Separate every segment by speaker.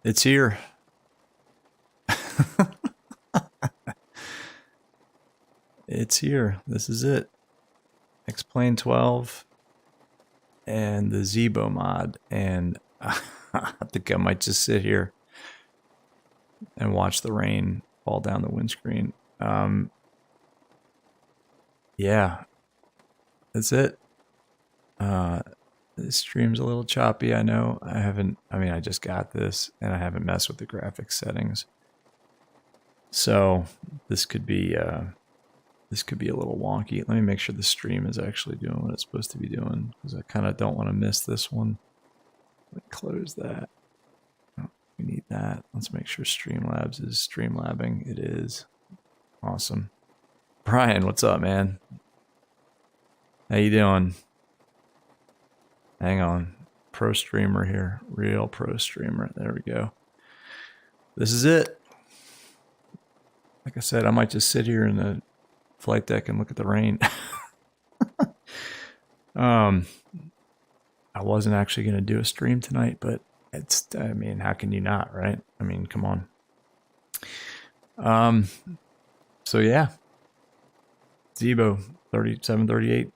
Speaker 1: It's here. It's here. This is it. Explain 12 and the Zibo mod. And I think I might just sit here and watch the rain fall down the windscreen. Yeah, that's it. This stream's a little choppy, I know. I just got this and I haven't messed with the graphics settings. So this could be a little wonky. Let me make sure the stream is actually doing what it's supposed to be doing, because I kind of don't want to miss this one. Let me close that. Oh, we need that. Let's make sure Streamlabs is streamlabbing. It is. Awesome. Brian, what's up, man? How you doing? Hang on. Pro streamer here. Real pro streamer. There we go. This is it. Like I said, I might just sit here in the flight deck and look at the rain. I wasn't actually going to do a stream tonight, but how can you not, right? I mean, come on. So yeah. Zibo 3738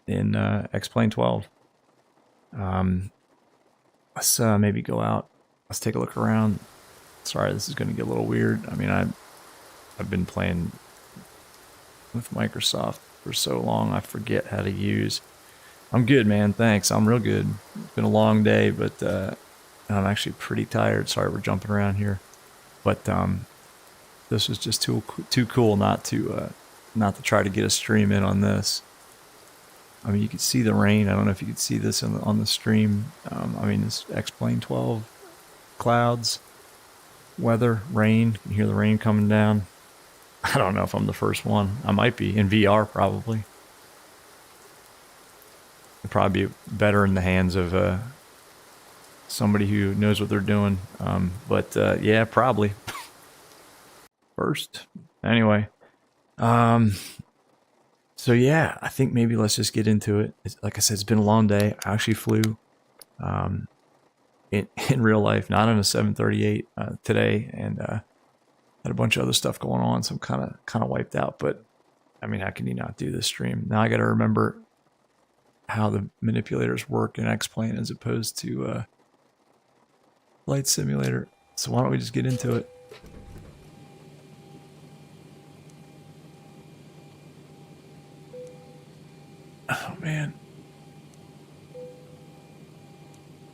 Speaker 1: in X-Plane 12. Let's maybe go out. Let's take a look around. Sorry, this is going to get a little weird. I mean, I've been playing with Microsoft for so long, I forget how to use. I'm good, man. Thanks. I'm real good. It's been a long day, but I'm actually pretty tired. Sorry, we're jumping around here, but this was just too cool not to try to get a stream in on this. I mean, you could see the rain. I don't know if you could see this on the stream. I mean, this X-Plane 12, clouds, weather, rain. You can hear the rain coming down. I don't know if I'm the first one. I might be in VR, probably. It'd probably be better in the hands of somebody who knows what they're doing. But yeah, probably first. Anyway, so yeah, I think maybe let's just get into it. Like I said, it's been a long day. I actually flew in real life, not on a 738 today, and had a bunch of other stuff going on, so I'm kind of wiped out. But I mean, how can you not do this stream? Now I got to remember how the manipulators work in X-Plane as opposed to Flight Simulator. So why don't we just get into it? Oh man,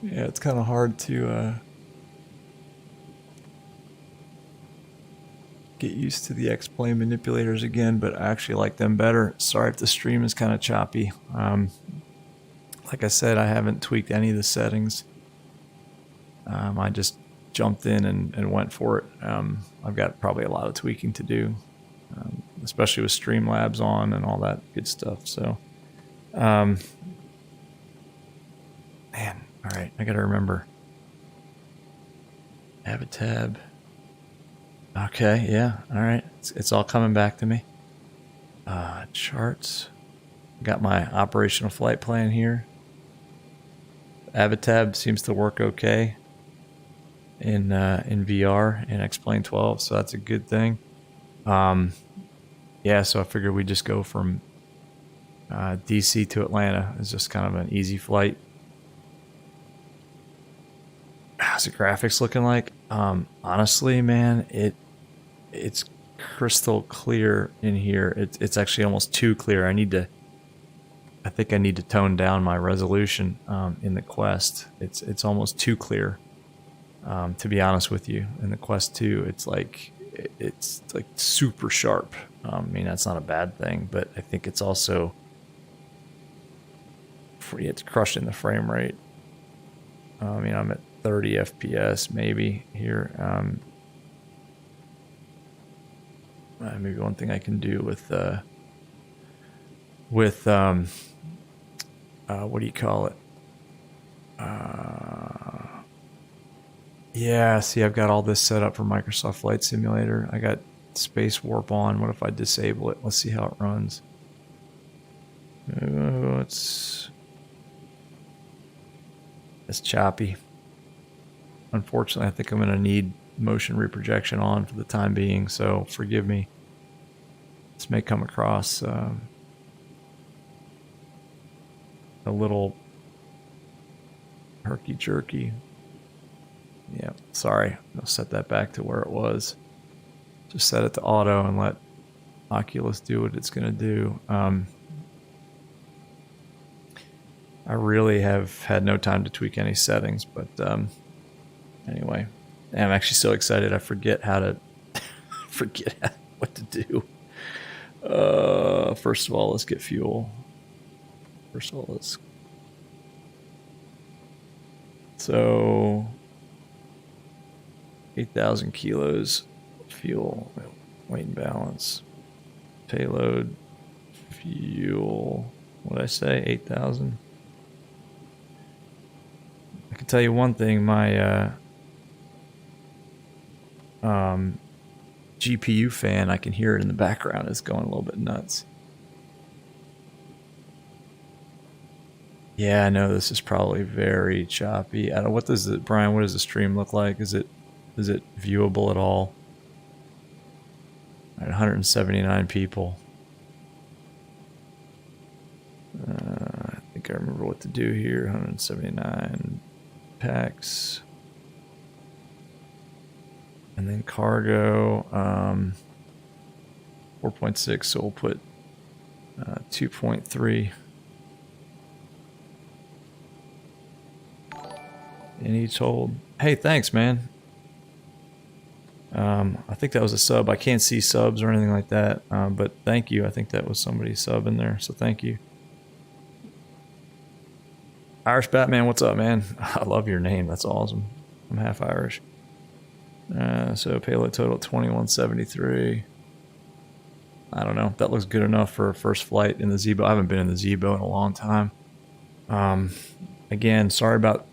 Speaker 1: yeah, it's kind of hard to get used to the X-Plane manipulators again, but I actually like them better. Sorry if the stream is kind of choppy. Like I said, I haven't tweaked any of the settings. I just jumped in and went for it. I've got probably a lot of tweaking to do, especially with Streamlabs on and all that good stuff. So, man, all right, I got to remember. Have a tab. Okay, yeah, all right. It's all coming back to me. Charts. Got my operational flight plan here. Avatab seems to work okay in VR in X-Plane 12, so that's a good thing. Yeah, so I figured we'd just go from DC to Atlanta. It's just kind of an easy flight. How's the graphics looking like? Honestly, man, it's crystal clear in here. It's actually almost too clear. I think I need to tone down my resolution in the Quest. It's almost too clear, to be honest with you. In the Quest 2, it's like super sharp. I mean, that's not a bad thing, but I think it's also it's crushing the frame rate. I mean, I'm at 30 FPS maybe here. Maybe one thing I can do with what do you call it? Yeah, see, I've got all this set up for Microsoft Flight Simulator. I got Space Warp on. What if I disable it? Let's see how it runs. It's choppy. unfortunately, I think I'm going to need motion reprojection on for the time being, so forgive me. This may come across a little herky-jerky. Yeah, sorry. I'll set that back to where it was. Just set it to auto and let Oculus do what it's going to do. I really have had no time to tweak any settings, but anyway, I'm actually so excited I forget how to what to do. First of all, let's get fuel. So 8,000 kilos fuel, weight and balance, payload, fuel. What did I say? 8,000. I can tell you one thing. My GPU fan, I can hear it in the background. It's going a little bit nuts. Yeah, I know this is probably very choppy. I don't. What does it, Brian? What does the stream look like? Is it viewable at all? All right, 179 people. I think I remember what to do here. 179 packs. And then cargo, 4.6, so we'll put 2.3 in each hold. Hey, thanks, man. I think that was a sub. I can't see subs or anything like that, but thank you. I think that was somebody's sub in there, so thank you. Irish Batman, what's up, man? I love your name. That's awesome. I'm half Irish. So payload total 2173. I don't know. That looks good enough for a first flight in the Zibo. I haven't been in the Zibo in a long time. Again, sorry about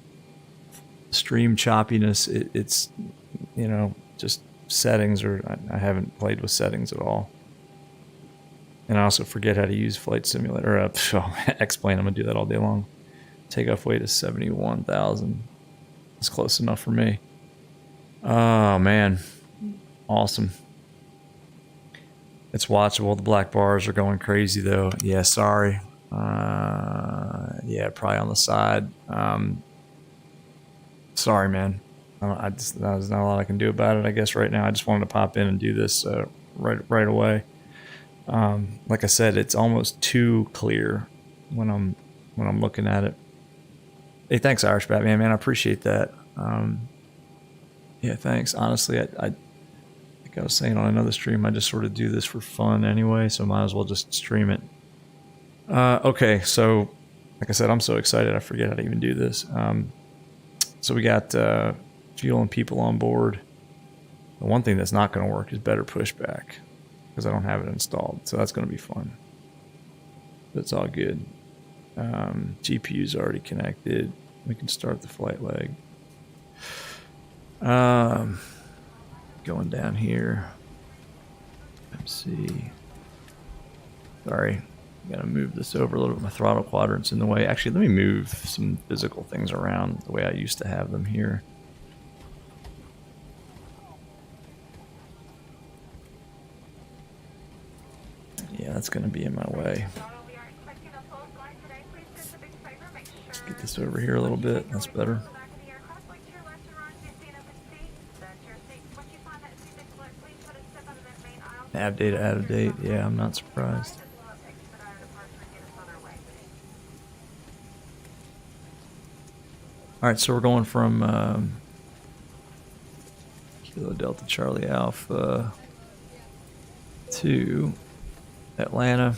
Speaker 1: stream choppiness. It's, you know, just settings, or I haven't played with settings at all. And I also forget how to use Flight Simulator. X-Plane, I'm going to do that all day long. Takeoff weight is 71,000. That's close enough for me. Oh, man. Awesome. It's watchable. The black bars are going crazy, though. Yeah, sorry. Yeah, probably on the side. Sorry, man. There's not a lot I can do about it, I guess, right now. I just wanted to pop in and do this right away. Like I said, it's almost too clear when I'm looking at it. Hey, thanks, Irish Batman, man. I appreciate that. Yeah, thanks. Honestly, I think I was saying on another stream, I just sort of do this for fun anyway, so might as well just stream it. Okay, so like I said, I'm so excited I forget how to even do this. So we got fuel and people on board. The one thing that's not going to work is better pushback, because I don't have it installed, so that's going to be fun. That's all good. GPU's already connected. We can start the flight leg. Going down here. MC. Sorry, gotta move this over a little bit. My throttle quadrant's in the way. Actually, let me move some physical things around the way I used to have them here. Yeah, that's gonna be in my way. Let's get this over here a little bit. That's better. Nav data out of date. Yeah, I'm not surprised. All right, so we're going from Kilo Delta Charlie Alpha to Atlanta.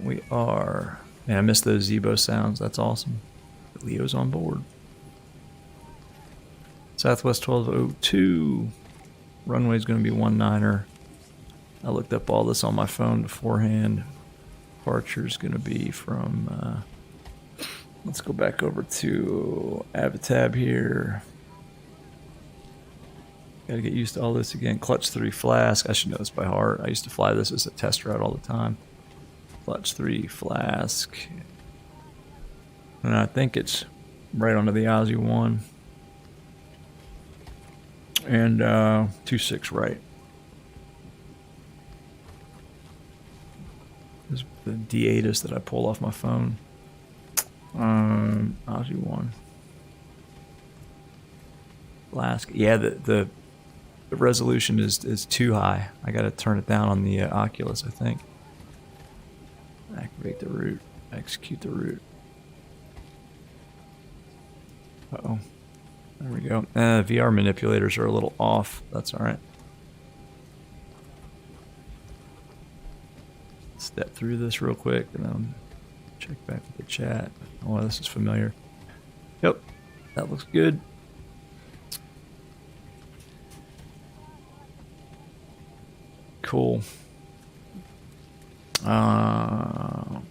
Speaker 1: We are. Man, I missed those Zibo sounds. That's awesome. Leo's on board. Southwest 1202. Runway's going to be 19er. I looked up all this on my phone beforehand. Departure's going to be from... let's go back over to Avatab here. Got to get used to all this again. Clutch 3 flask. I should know this by heart. I used to fly this as a test route all the time. Clutch 3 flask. And I think it's right onto the Aussie 1. And 2.6 right. This is the D8 that I pulled off my phone. Aussie 1. Flask. Yeah, the resolution is too high. I gotta turn it down on the Oculus, I think. Activate the root. Execute the root. Uh-oh. There we go. VR manipulators are a little off. That's alright. Step through this real quick and then check back with the chat. Oh, this is familiar. Yep. That looks good. Cool. I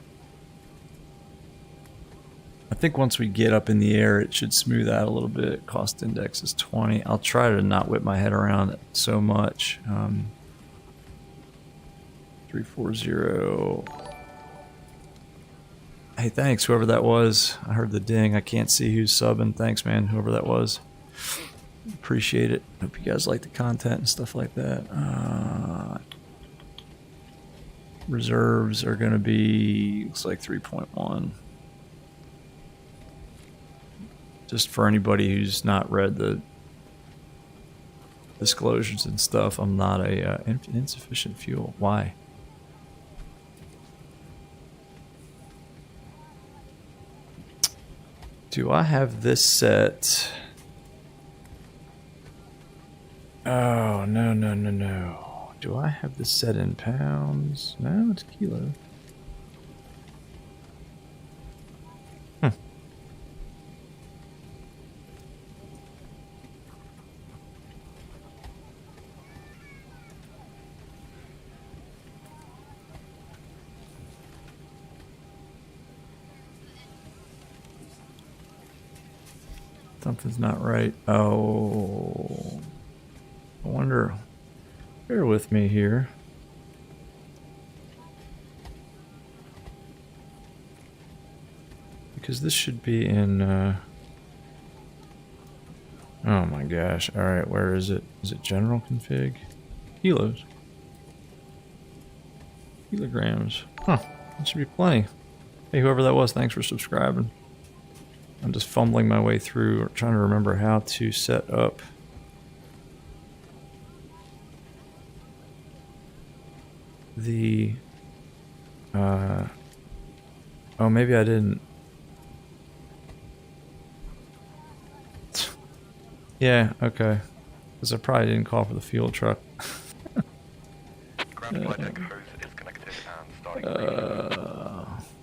Speaker 1: think once we get up in the air, it should smooth out a little bit. Cost index is 20. I'll try to not whip my head around it so much. 340. Hey, thanks, whoever that was. I heard the ding. I can't see who's subbing. Thanks, man, whoever that was. Appreciate it. Hope you guys like the content and stuff like that. Reserves are going to be, looks like 3.1. Just for anybody who's not read the disclosures and stuff, I'm not a insufficient fuel. Why? Do I have this set? Oh, no. Do I have this set in pounds? No, it's kilo. Something's not right. Oh, I wonder. Bear with me here. Because this should be in. Oh my gosh! All right, where is it? Is it general config? Kilos. Kilograms. Huh? That should be plenty. Hey, whoever that was, thanks for subscribing. I'm just fumbling my way through, trying to remember how to set up the oh, maybe I didn't. Yeah, okay, because I probably didn't call for the fuel truck.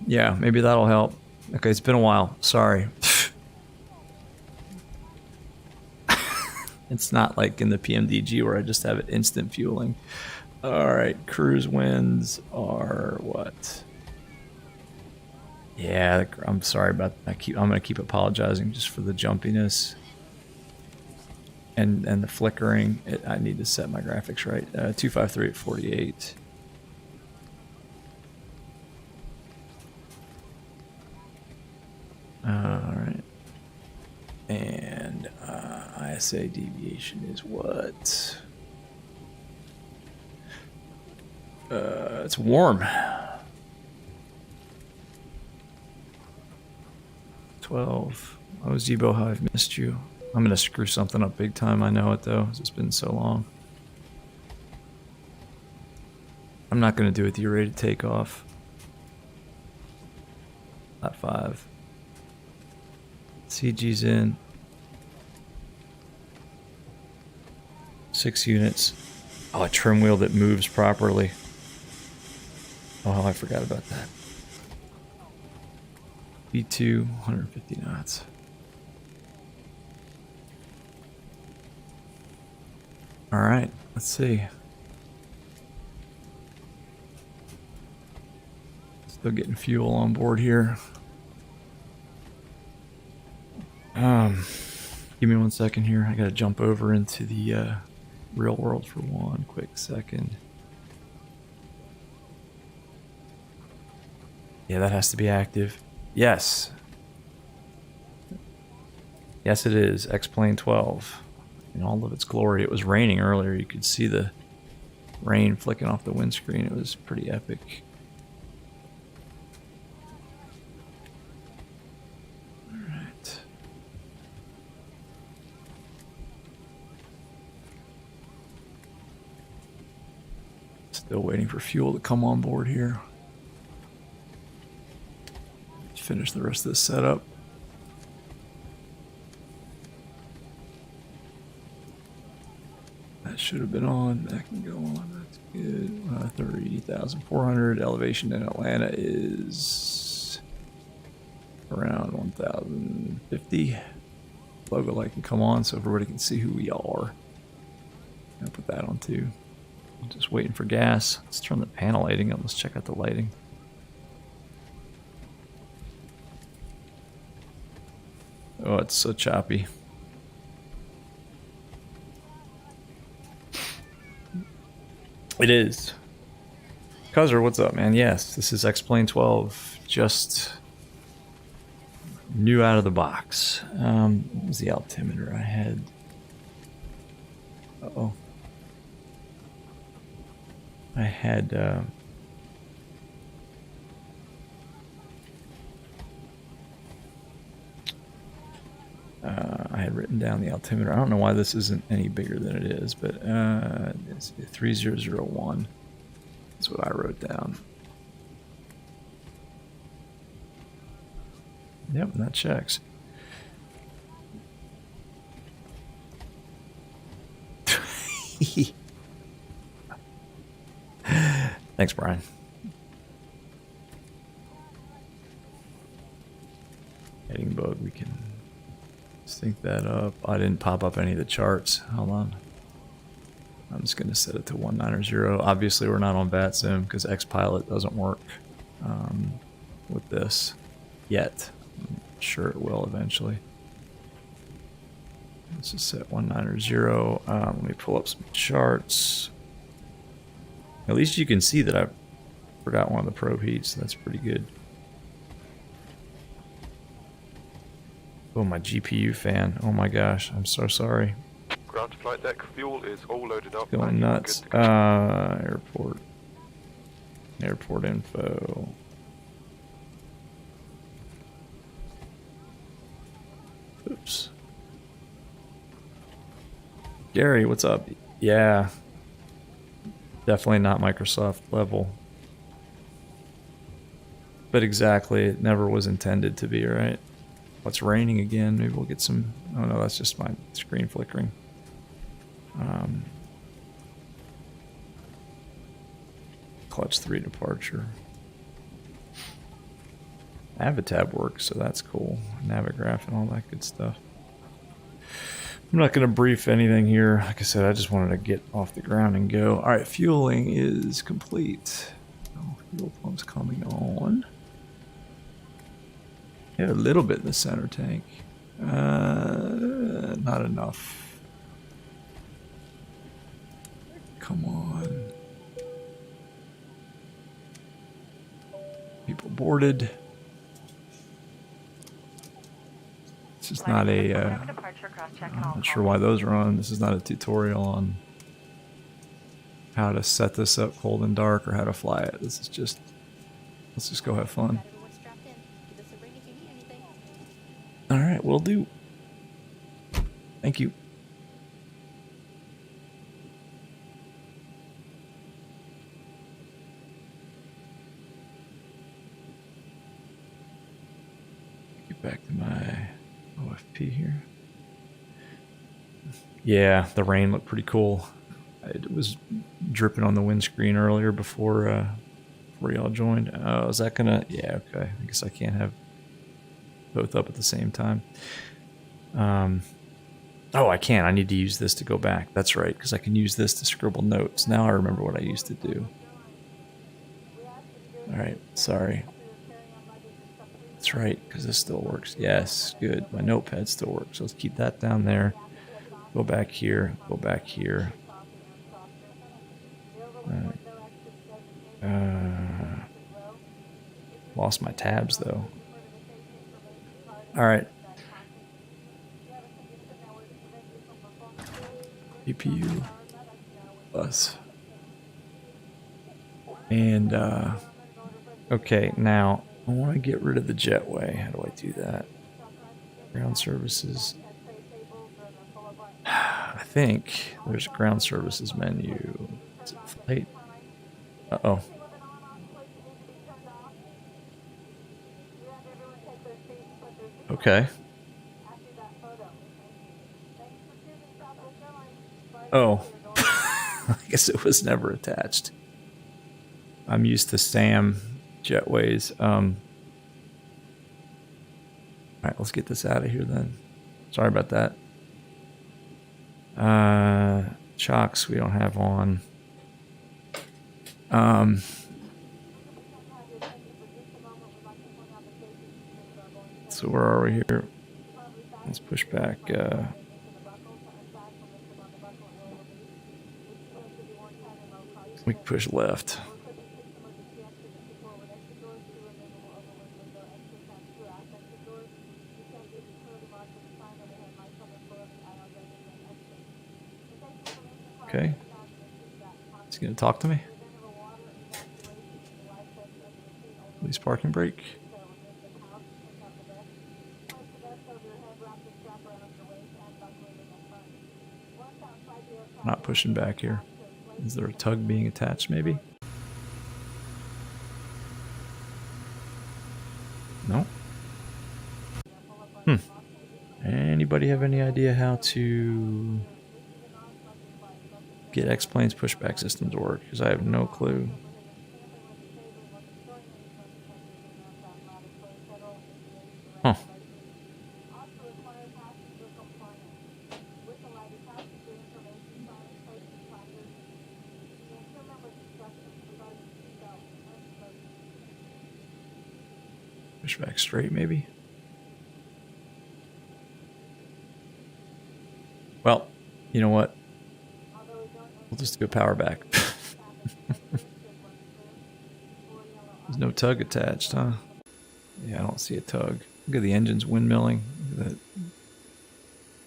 Speaker 1: Yeah, maybe that'll help. Okay, it's been a while. Sorry. It's not like in the PMDG where I just have it instant fueling. Alright, cruise winds are what? Yeah, I'm sorry about that. I'm gonna keep apologizing just for the jumpiness and the flickering. I need to set my graphics right. 253 at 48. Alright. And ISA deviation is what? It's warm. 12. Oh, Zibo, how I've missed you. I'm gonna screw something up big time. I know it though. It's been so long. I'm not gonna do it. You're ready to take off. Flat 5. CG's in. 6 units. Oh, a trim wheel that moves properly. Oh, I forgot about that. V2, 150 knots. Alright, let's see. Still getting fuel on board here. Give me 1 second here. I gotta jump over into the real world for 1 quick second. Yeah, that has to be active. Yes. Yes, it is. X-Plane 12. In all of its glory. It was raining earlier. You could see the rain flicking off the windscreen. It was pretty epic. Alright. Still waiting for fuel to come on board here. Finish the rest of this setup. That should have been on. That can go on. That's good. 30,400. Elevation in Atlanta is around 1,050. Logo light can come on so everybody can see who we are. I'll put that on too. I'm just waiting for gas. Let's turn the panel lighting up. Let's check out the lighting. Oh, it's so choppy. It is. Cuzzer, what's up, man? Yes, this is X-Plane 12. Just new out of the box. What was the altimeter I had? Uh-oh. I had... I had written down the altimeter. I don't know why this isn't any bigger than it is, but it's 3001. That's what I wrote down. Yep, that checks. Thanks, Brian. Heading bug, we can sync that up. I didn't pop up any of the charts. Hold on. I'm just going to set it to 190. Obviously, we're not on VATSIM because XPilot doesn't work with this yet. I'm sure it will eventually. Let's just set 190. Let me pull up some charts. At least you can see that I forgot one of the probe heats. That's pretty good. Oh, my GPU fan. Oh my gosh, I'm so sorry.
Speaker 2: Ground to flight deck, fuel is all loaded up.
Speaker 1: Going nuts. Airport info. Oops. Gary, what's up? Yeah. Definitely not Microsoft level. But exactly, it never was intended to be, right? It's raining again. Maybe we'll get some... Oh no, that's just my screen flickering. Clutch 3 departure. Avitab works, so that's cool. Navigraph and all that good stuff. I'm not going to brief anything here. Like I said, I just wanted to get off the ground and go. Alright, fueling is complete. Oh, fuel pump's coming on. Yeah, a little bit in the center tank. Not enough. Come on. People boarded. This is not a... I'm not sure why those are on. This is not a tutorial on how to set this up cold and dark or how to fly it. This is just... Let's just go have fun. Alright, will do. Thank you. Get back to my OFP here. Yeah, the rain looked pretty cool. It was dripping on the windscreen earlier before y'all joined. Oh, is that gonna... Yeah, okay. I guess I can't have both up at the same time. Oh, I can. I need to use this to go back. That's right, because I can use this to scribble notes. Now I remember what I used to do. Alright, sorry. That's right, because this still works. Yes, good. My notepad still works. So let's keep that down there. Go back here. Go back here. Lost my tabs though. All right. GPU bus. And okay, now I want to get rid of the jetway. How do I do that? Ground services. I think there's a ground services menu. Is it flight? Uh-oh. Okay. Oh. I guess it was never attached. I'm used to SAM jetways. All right, let's get this out of here then. Sorry about that. Chocks we don't have on. So where are we here? Let's push back. We can push left. Okay. Is he gonna talk to me? Please parking brake. Not pushing back here. Is there a tug being attached maybe? No. Anybody have any idea how to get X-Plane's pushback system to work? Because I have no clue. Huh. Pushback straight, maybe? Well, you know what? We'll just go power back. There's no tug attached, huh? Yeah, I don't see a tug. Look at the engines windmilling. Look at that.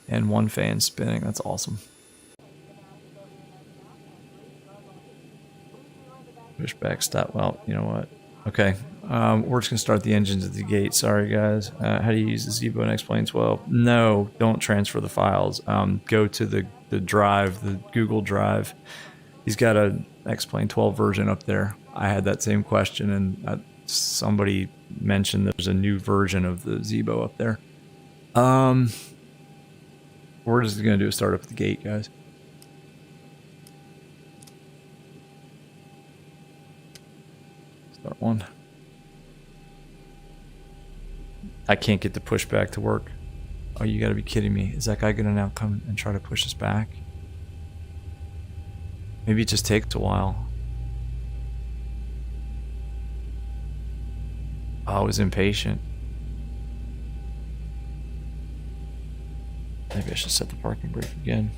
Speaker 1: And one fan spinning. That's awesome. Push back, stop. Well, you know what? Okay. We're just going to start the engines at the gate. Sorry, guys. How do you use the Zibo and X-Plane 12? No, don't transfer the files. Go to the drive, the Google Drive. He's got a X-Plane 12 version up there. I had that same question, and somebody mentioned there's a new version of the Zibo up there. We're just going to do a start up at the gate, guys. Start one. I can't get the pushback to work. Oh, you gotta be kidding me. Is that guy gonna now come and try to push us back? Maybe it just takes a while. Oh, I was impatient. Maybe I should set the parking brake again.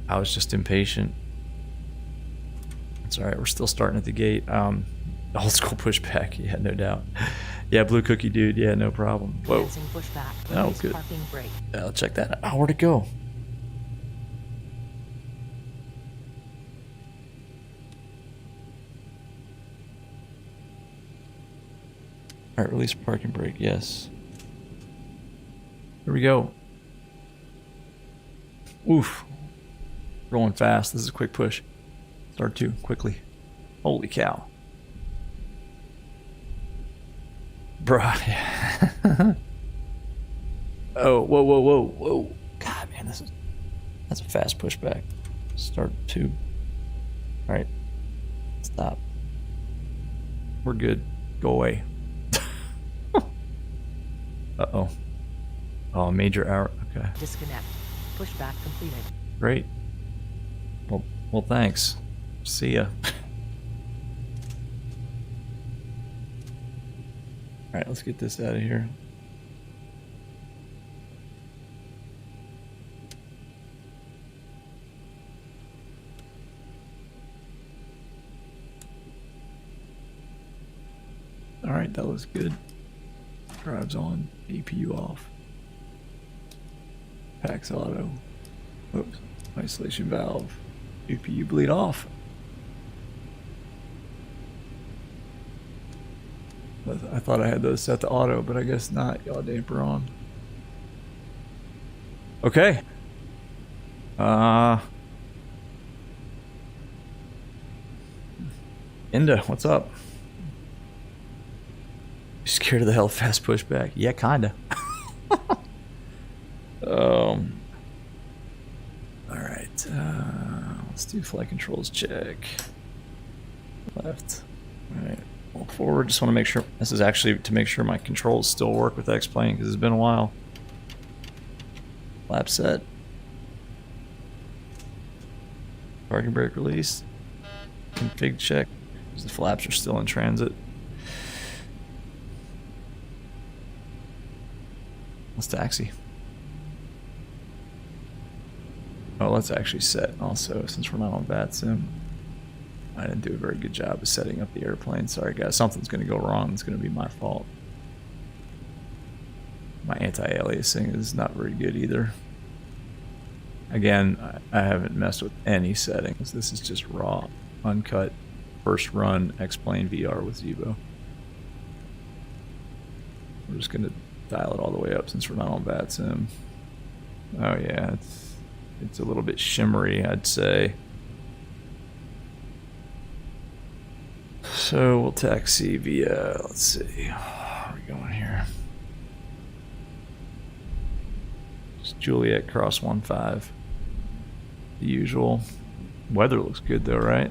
Speaker 1: I was just impatient. It's alright, we're still starting at the gate. Old school pushback, yeah, no doubt. Yeah, blue cookie dude, yeah, no problem. Whoa. Oh, good. Yeah, I'll check that out. Oh, where'd it go? Alright, release parking brake, yes. Here we go. Oof. Rolling fast. This is a quick push. Start two, quickly. Holy cow. Bruh. Oh, whoa, whoa, whoa, whoa. God, man, that's a fast pushback. Start two. Alright. Stop. We're good. Go away. Uh-oh. Oh, major error. Okay.
Speaker 3: Disconnect. Pushback completed.
Speaker 1: Great. Well, thanks. See ya. Alright, let's get this out of here. Alright, that looks good. Drives on, APU off. Packs auto. Oops. Isolation valve. APU bleed off. I thought I had those set to auto, but I guess not. Yaw damper on. Okay. Inda, what's up? You scared of the Hellfast pushback? Yeah, kinda. Alright, let's do flight controls check. Left. Alright, walk forward. Just want to make sure, this is actually to make sure my controls still work with X-Plane, because it's been a while. Lap set. Parking brake release. Config check, because the flaps are still in transit. Let's taxi. Oh, let's actually set also, since we're not on VATSIM. I didn't do a very good job of setting up the airplane. Sorry guys, something's going to go wrong. It's going to be my fault. My anti-aliasing is not very good either. Again, I haven't messed with any settings. This is just raw, uncut, first run X-Plane VR with Zibo. We're just going to dial it all the way up since we're not on VATSIM. Oh yeah, it's a little bit shimmery, I'd say. So we'll taxi via, let's see, where are we going here? Just Juliet cross 1-5. The usual. Weather looks good though, right?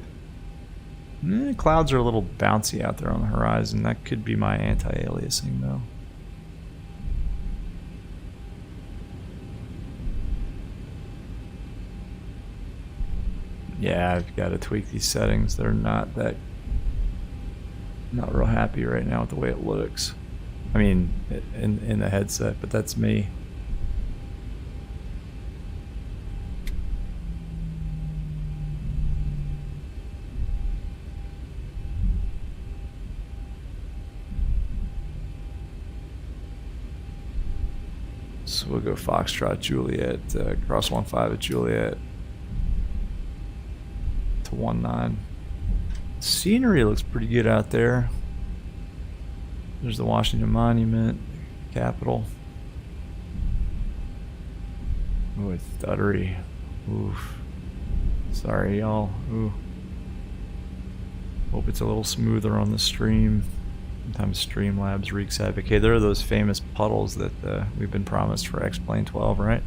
Speaker 1: Clouds are a little bouncy out there on the horizon. That could be my anti-aliasing though. Yeah, I've got to tweak these settings. They're not real happy right now with the way it looks. I mean, in the headset, but that's me. So we'll go Foxtrot Juliet, cross 1-5 at Juliet. 1-9. Scenery looks pretty good out there. There's the Washington Monument, Capitol. Oh, it's stuttery. Oof. Sorry, y'all. Ooh. Hope it's a little smoother on the stream. Sometimes Streamlabs wreaks havoc. Hey, there are those famous puddles that we've been promised for X-Plane 12, right?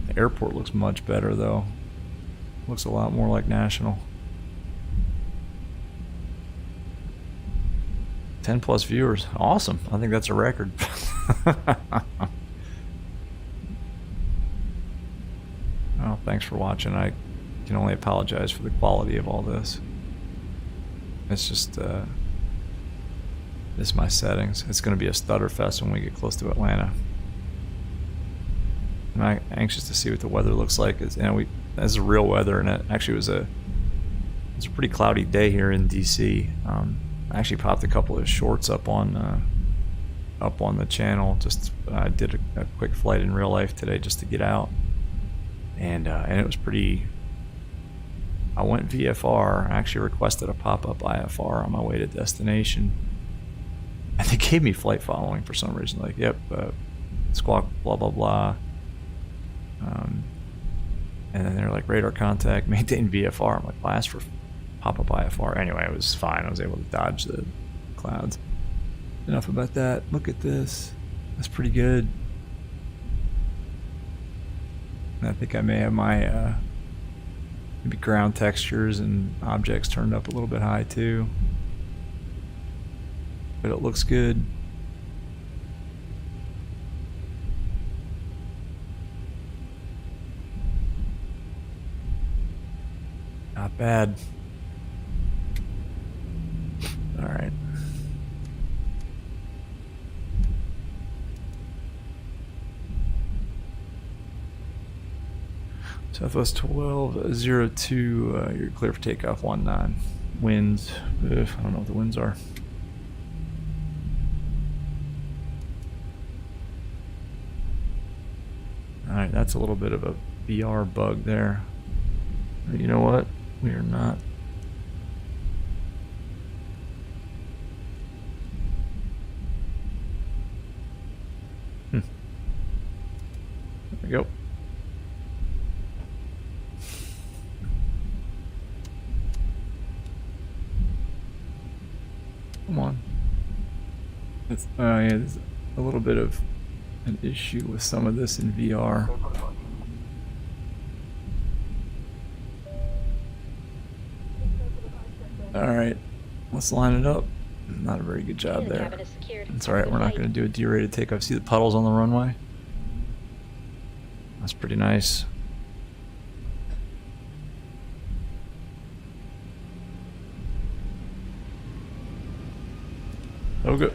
Speaker 1: The airport looks much better though. Looks a lot more like National. 10+ viewers. Awesome. I think that's a record. Well, thanks for watching. I can only apologize for the quality of all this. It's just this is my settings. It's going to be a stutter fest when we get close to Atlanta. I'm anxious to see what the weather looks like. This is real weather, and it actually was a pretty cloudy day here in DC. I actually popped a couple of shorts up on the channel. Just I did a quick flight in real life today just to get out, and it was pretty. I went VFR. I actually requested a pop-up IFR on my way to destination, and they gave me flight following for some reason. Like, yep, squawk, blah blah blah. And then they're like, radar contact, maintain VFR. I'm like, well, I asked for pop-up IFR. Anyway, it was fine. I was able to dodge the clouds. Enough about that. Look at this. That's pretty good. And I think I may have my maybe ground textures and objects turned up a little bit high too. But it looks good. Not bad. All right. Southwest 1202, you're clear for takeoff 19. Winds, I don't know what the winds are. Alright, that's a little bit of a VR bug there. You know what? We are not. There we go. Come on. It's, yeah, there's a little bit of an issue with some of this in VR. Alright, let's line it up. Not a very good job there. It's alright, we're not going to do a derated takeoff. See the puddles on the runway? That's pretty nice. Oh, good.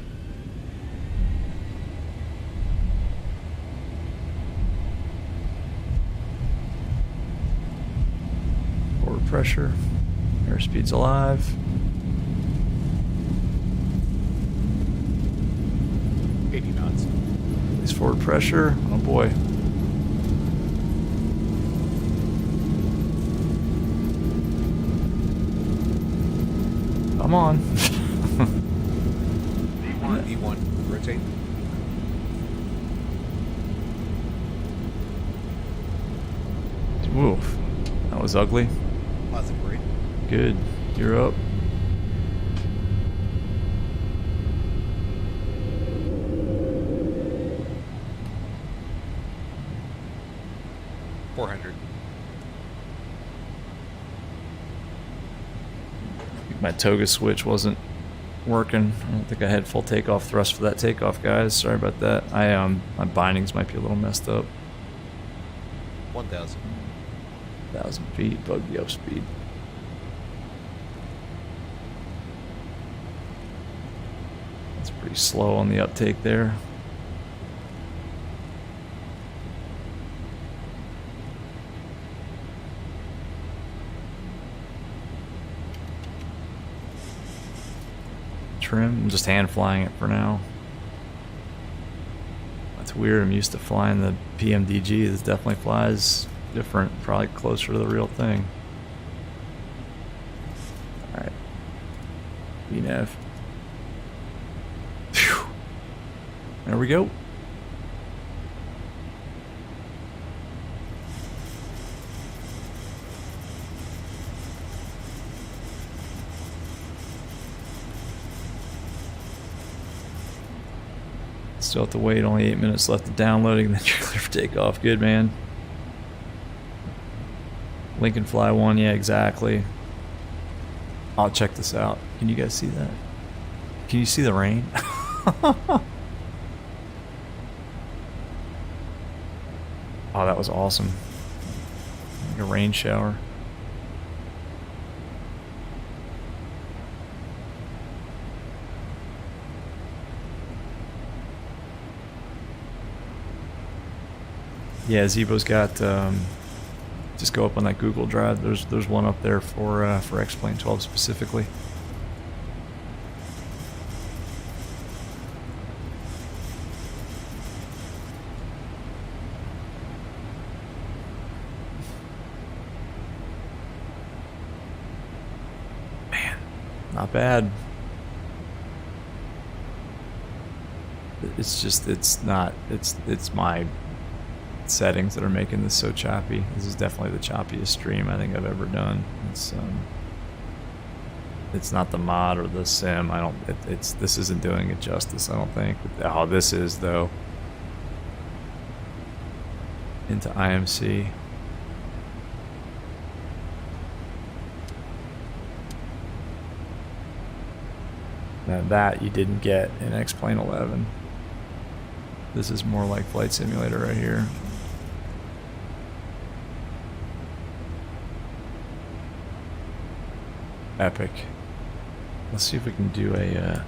Speaker 1: Forward pressure. Airspeed's alive.
Speaker 4: Knots.
Speaker 1: Release forward pressure. Oh boy. Come on.
Speaker 4: V1, rotate.
Speaker 1: Woof. That was ugly.
Speaker 4: Positive rate.
Speaker 1: Good. You're up. My toga switch wasn't working. I don't think I had full takeoff thrust for that takeoff, guys. Sorry about that. My bindings might be a little messed up.
Speaker 4: 1,000.
Speaker 1: 1,000 feet, bug the up speed. That's pretty slow on the uptake there. Trim. I'm just hand flying it for now. That's weird. I'm used to flying the PMDG. This definitely flies different. Probably closer to the real thing. Alright. VNAV. Phew. There we go. Still have to wait, only 8 minutes left of downloading, and then you're clear for takeoff. Good, man. Lincoln Fly 1, yeah, exactly. I'll check this out. Can you guys see that? Can you see the rain? Oh, that was awesome. Like a rain shower. Yeah, Zibo's got. Just go up on that Google Drive. There's one up there for X-Plane 12 specifically. Man, not bad. It's just it's my settings that are making this so choppy. This is definitely the choppiest stream I think I've ever done. It's not the mod or the sim. This isn't doing it justice, I don't think. Oh, this is though. Into IMC. Now that you didn't get in X-Plane 11. This is more like Flight Simulator right here. Epic. Let's see if we can do a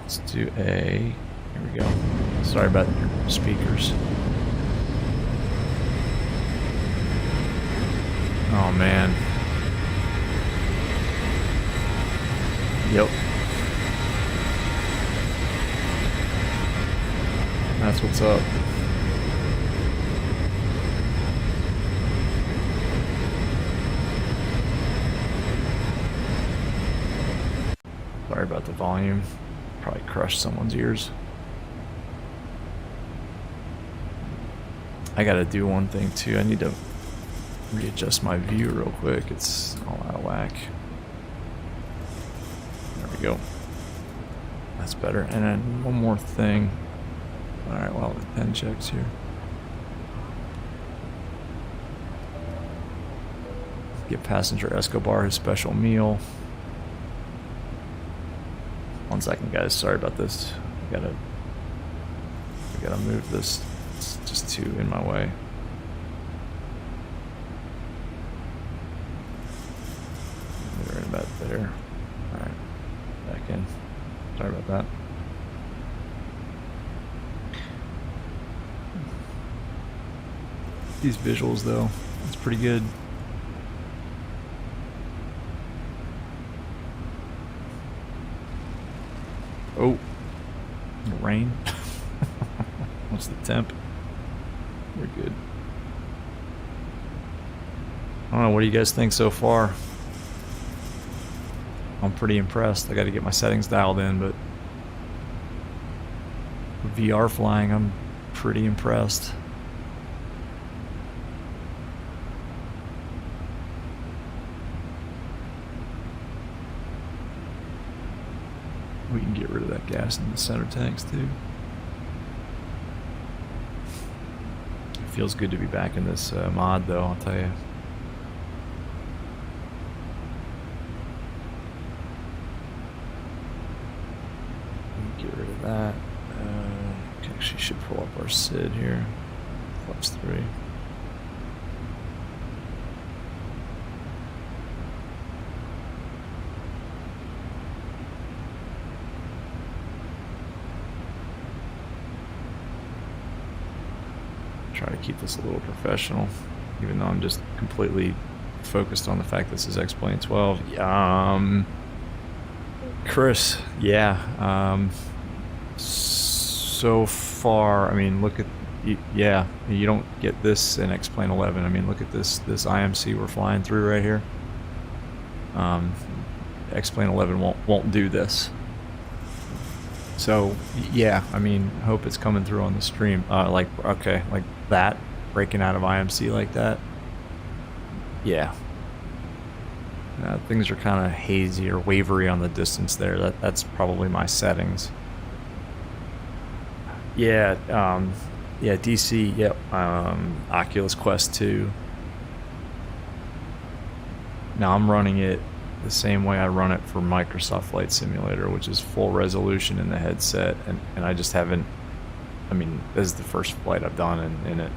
Speaker 1: let's do a, here we go. Sorry about your speakers. Oh man. Yep. That's what's up. Sorry about the volume. Probably crushed someone's ears. I gotta do one thing too. I need to readjust my view real quick. It's all out of whack. There we go. That's better. And then one more thing. Alright, well, the pen checks here. Give passenger Escobar his special meal. 1 second, guys. Sorry about this. I gotta move this. It's just too in my way. Right about there. Alright. Back in. Sorry about that. These visuals, though, it's pretty good. Oh, rain. What's the temp? We're good. I don't know, what do you guys think so far? I'm pretty impressed. I got to get my settings dialed in, but with VR flying, I'm pretty impressed. We can get rid of that gas in the center tanks too. It feels good to be back in this mod though, I'll tell you. Get rid of that. Actually should pull up our SID here. +3. Try to keep this a little professional, even though I'm just completely focused on the fact this is X-Plane 12. Chris, yeah. So far, I mean, look at, yeah, you don't get this in X-Plane 11. I mean, look at this IMC we're flying through right here. X-Plane 11 won't do this. So yeah, I mean, I hope it's coming through on the stream. Like, okay, like that, breaking out of IMC like that. Yeah. Things are kind of hazy or wavery on the distance there. That's probably my settings. Yeah, yeah, DC, yep, Oculus Quest 2. Now I'm running it the same way I run it for Microsoft Flight Simulator, which is full resolution in the headset, and I just haven't, I mean, this is the first flight I've done in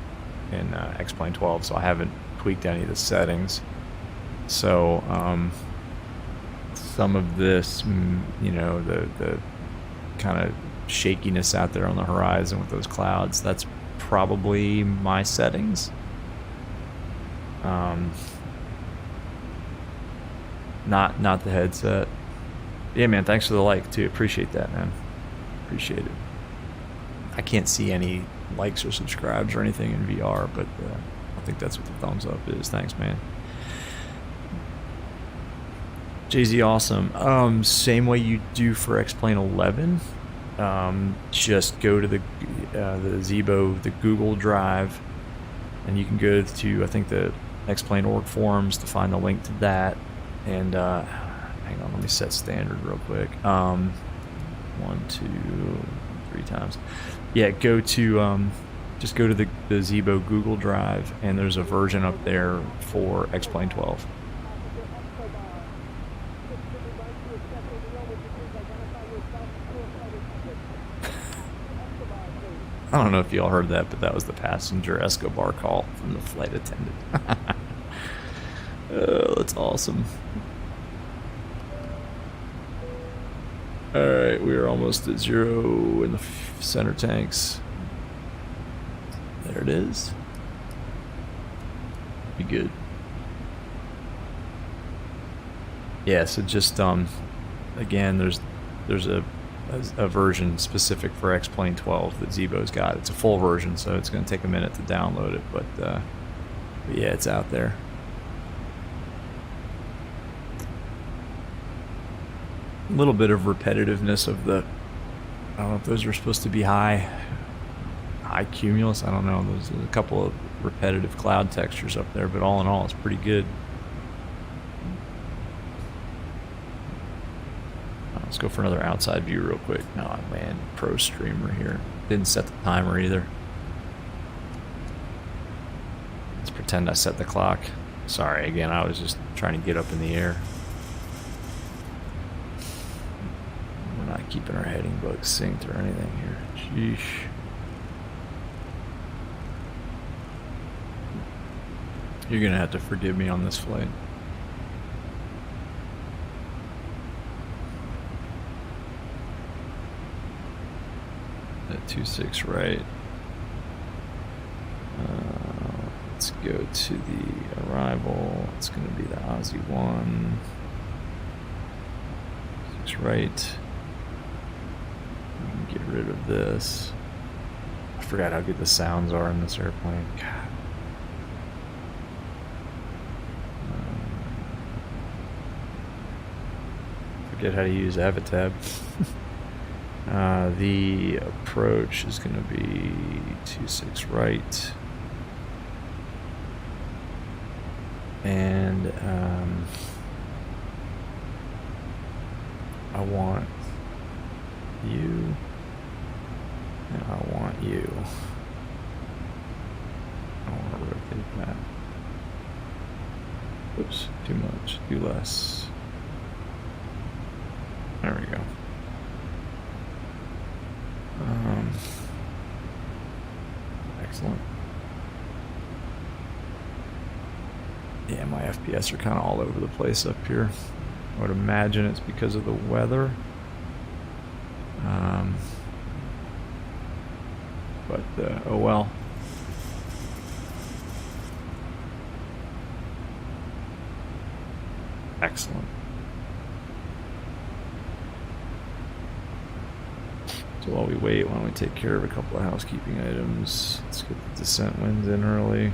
Speaker 1: X-Plane 12, so I haven't tweaked any of the settings. So some of this, you know, the kind of shakiness out there on the horizon with those clouds, that's probably my settings. Not the headset. Yeah, man, thanks for the like too. Appreciate that, man. Appreciate it. I can't see any likes or subscribes or anything in VR, but I think that's what the thumbs up is. Thanks, man. Jay-Z, awesome. Same way you do for X-Plane 11. Just go to the Zibo, the Google Drive, and you can go to, I think, the X-Plane org forums to find the link to that. And hang on, let me set standard real quick. 1, 2, 3 times. Yeah, go to just go to the Zibo Google Drive, and there's a version up there for X-Plane 12. I don't know if y'all heard that, but that was the passenger Escobar call from the flight attendant. That's awesome. Alright, we are almost at 0 in the center tanks. There it is. Be good. Yeah, so just again, there's a version specific for X-Plane 12 that Zibo's got. It's a full version, so it's going to take a minute to download it, but yeah, it's out there. A little bit of repetitiveness of the, I don't know if those are supposed to be high cumulus, I don't know. There's a couple of repetitive cloud textures up there, but all in all, it's pretty good. Let's go for another outside view real quick. Oh man, pro streamer here. Didn't set the timer either. Let's pretend I set the clock. Sorry, again, I was just trying to get up in the air. We're not keeping our heading bugs synced or anything here. Sheesh. You're gonna have to forgive me on this flight. At 26 right. Let's go to the arrival. It's gonna be the Aussie 1. 6 right. We can get rid of this. I forgot how good the sounds are in this airplane. God. Forget how to use Avatab. The approach is going to be 26 right. And I want you. And I want you. I want to rotate that. Oops, too much, too less. There we go. Excellent. Yeah, my FPS are kind of all over the place up here. I would imagine it's because of the weather. But oh well. Excellent. So while we wait, why don't we take care of a couple of housekeeping items? Let's get the descent winds in early.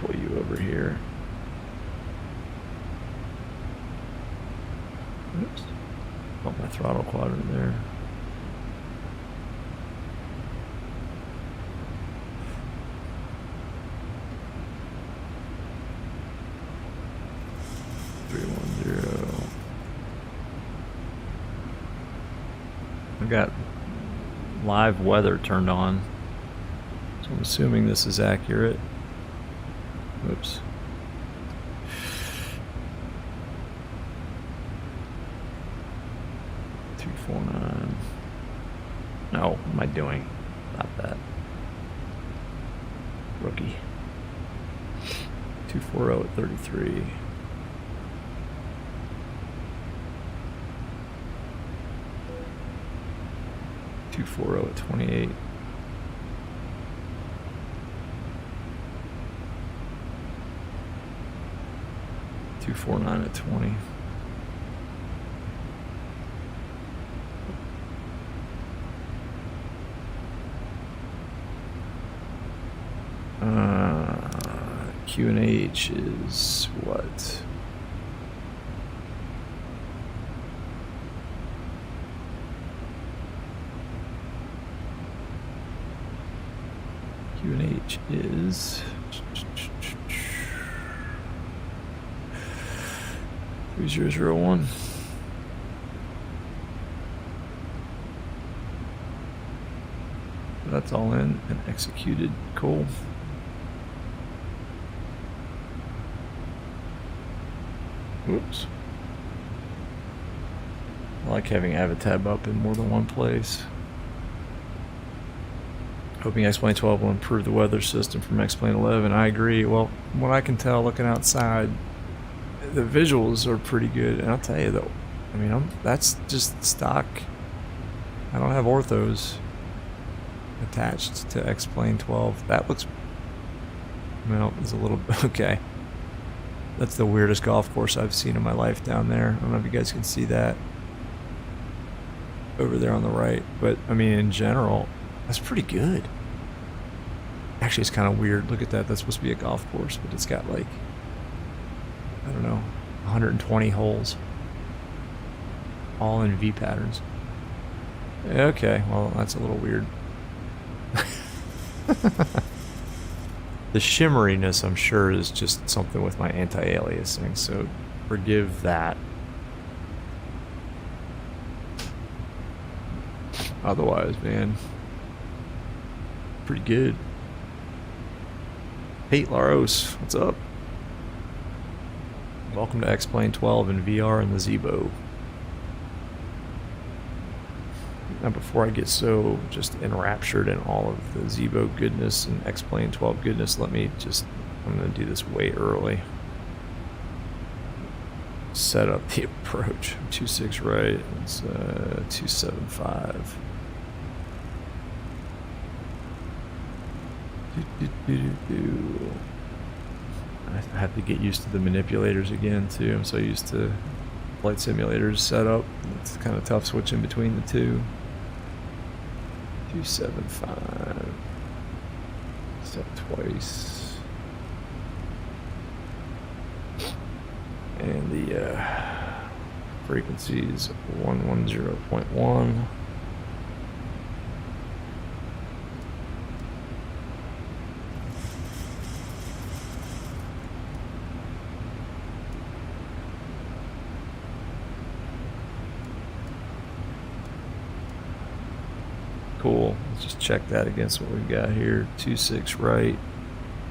Speaker 1: Pull you over here. Oops. Bump my throttle quadrant there. I've got live weather turned on, so I'm assuming this is accurate. Oops. $249. No, what am I doing? Not that. Rookie. 240 at 33. 240 at 28. $249 at 20. Q&H is what? Q&H is 3001. That's all in and executed. Cool. Whoops. I like having Avatab up in more than one place. Hoping X-Plane 12 will improve the weather system from X-Plane 11. I agree. Well, from what I can tell looking outside, the visuals are pretty good. And I'll tell you though, I mean, that's just stock. I don't have orthos attached to X-Plane 12. That looks Well, it's a little... Okay. That's the weirdest golf course I've seen in my life down there. I don't know if you guys can see that. Over there on the right. But, I mean, in general, that's pretty good. Actually, it's kind of weird. Look at that. That's supposed to be a golf course, but it's got like, I don't know, 120 holes. All in V patterns. Okay, well, that's a little weird. The shimmeriness, I'm sure, is just something with my anti-aliasing, so forgive that. Otherwise, man, pretty good. Hey, Laros, what's up? Welcome to X-Plane 12 in VR and the Zibo. Now, before I get so just enraptured in all of the Zibo goodness and X-Plane 12 goodness, let me just, I'm going to do this way early. Set up the approach. 26 right, it's 275. I have to get used to the manipulators again too. I'm so used to flight simulators setup. It's kind of tough switching between the two. 275. Set twice. And the frequency is 110.1. Cool. Let's just check that against what we've got here. 26 right,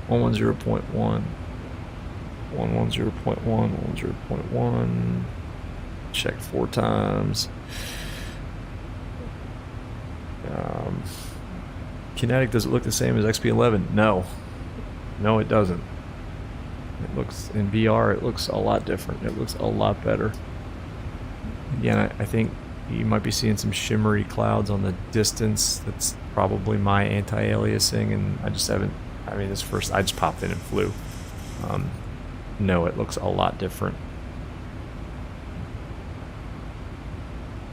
Speaker 1: 110.1, 110.1, 110.1. Check 4 times. Kinetic, does it look the same as XP11? No. No, it doesn't. It looks, in VR, it looks a lot different. It looks a lot better. Again, I think you might be seeing some shimmery clouds on the distance. That's probably my anti-aliasing, and I just haven't, I mean, I just popped in and flew. No, it looks a lot different.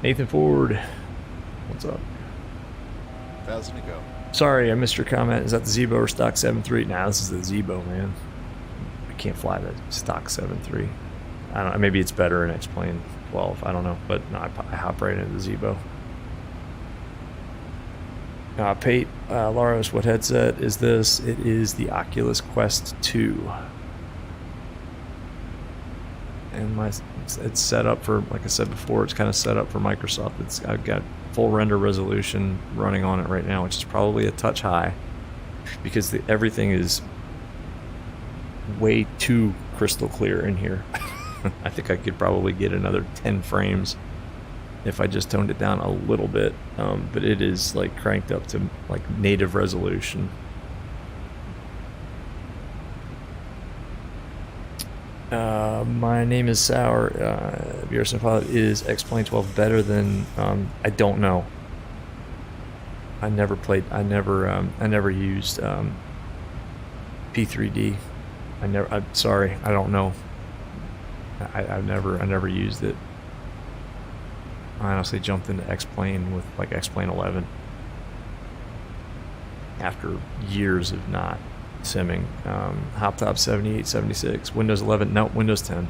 Speaker 1: Nathan Ford, what's up?
Speaker 4: 1,000 to go.
Speaker 1: Sorry, I missed your comment. Is that the Zibo or stock 7.3? Nah, this is the Zibo, man. I can't fly the stock 7.3. I don't know, maybe it's better in X-Plane 12, I don't know, but no, I hop right into the Zibo. Pate, Laros, what headset is this? It is the Oculus Quest 2. And it's set up for, like I said before, it's kind of set up for Microsoft. I've got full render resolution running on it right now, which is probably a touch high because everything is way too crystal clear in here. I think I could probably get another 10 frames if I just toned it down a little bit, but it is like cranked up to like native resolution. My name is Sour. Beerson Pilot, is X-Plane 12 better than? I don't know. I never used P3D. I'm sorry, I don't know. I never used it. I honestly jumped into X-Plane with like X-Plane 11 after years of not simming. Hoptop 7876, Windows 11, no, Windows 10.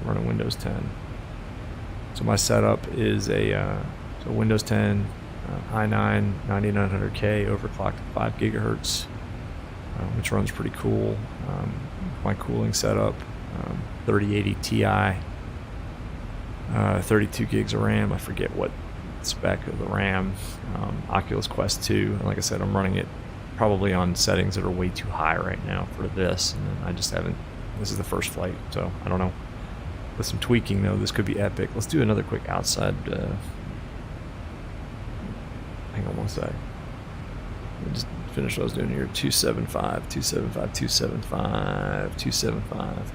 Speaker 1: I'm running Windows 10. So my setup is a Windows 10 i9 9900K overclocked to 5 gigahertz, which runs pretty cool. My cooling setup, 3080 Ti, 32 gigs of RAM. I forget what spec of the RAM. Oculus Quest 2. And like I said, I'm running it probably on settings that are way too high right now for this, and I just haven't. This is the first flight, so I don't know. With some tweaking though, this could be epic. Let's do another quick outside. Hang on one sec. Let me just finish what I was doing here. 275, 275, 275, 275.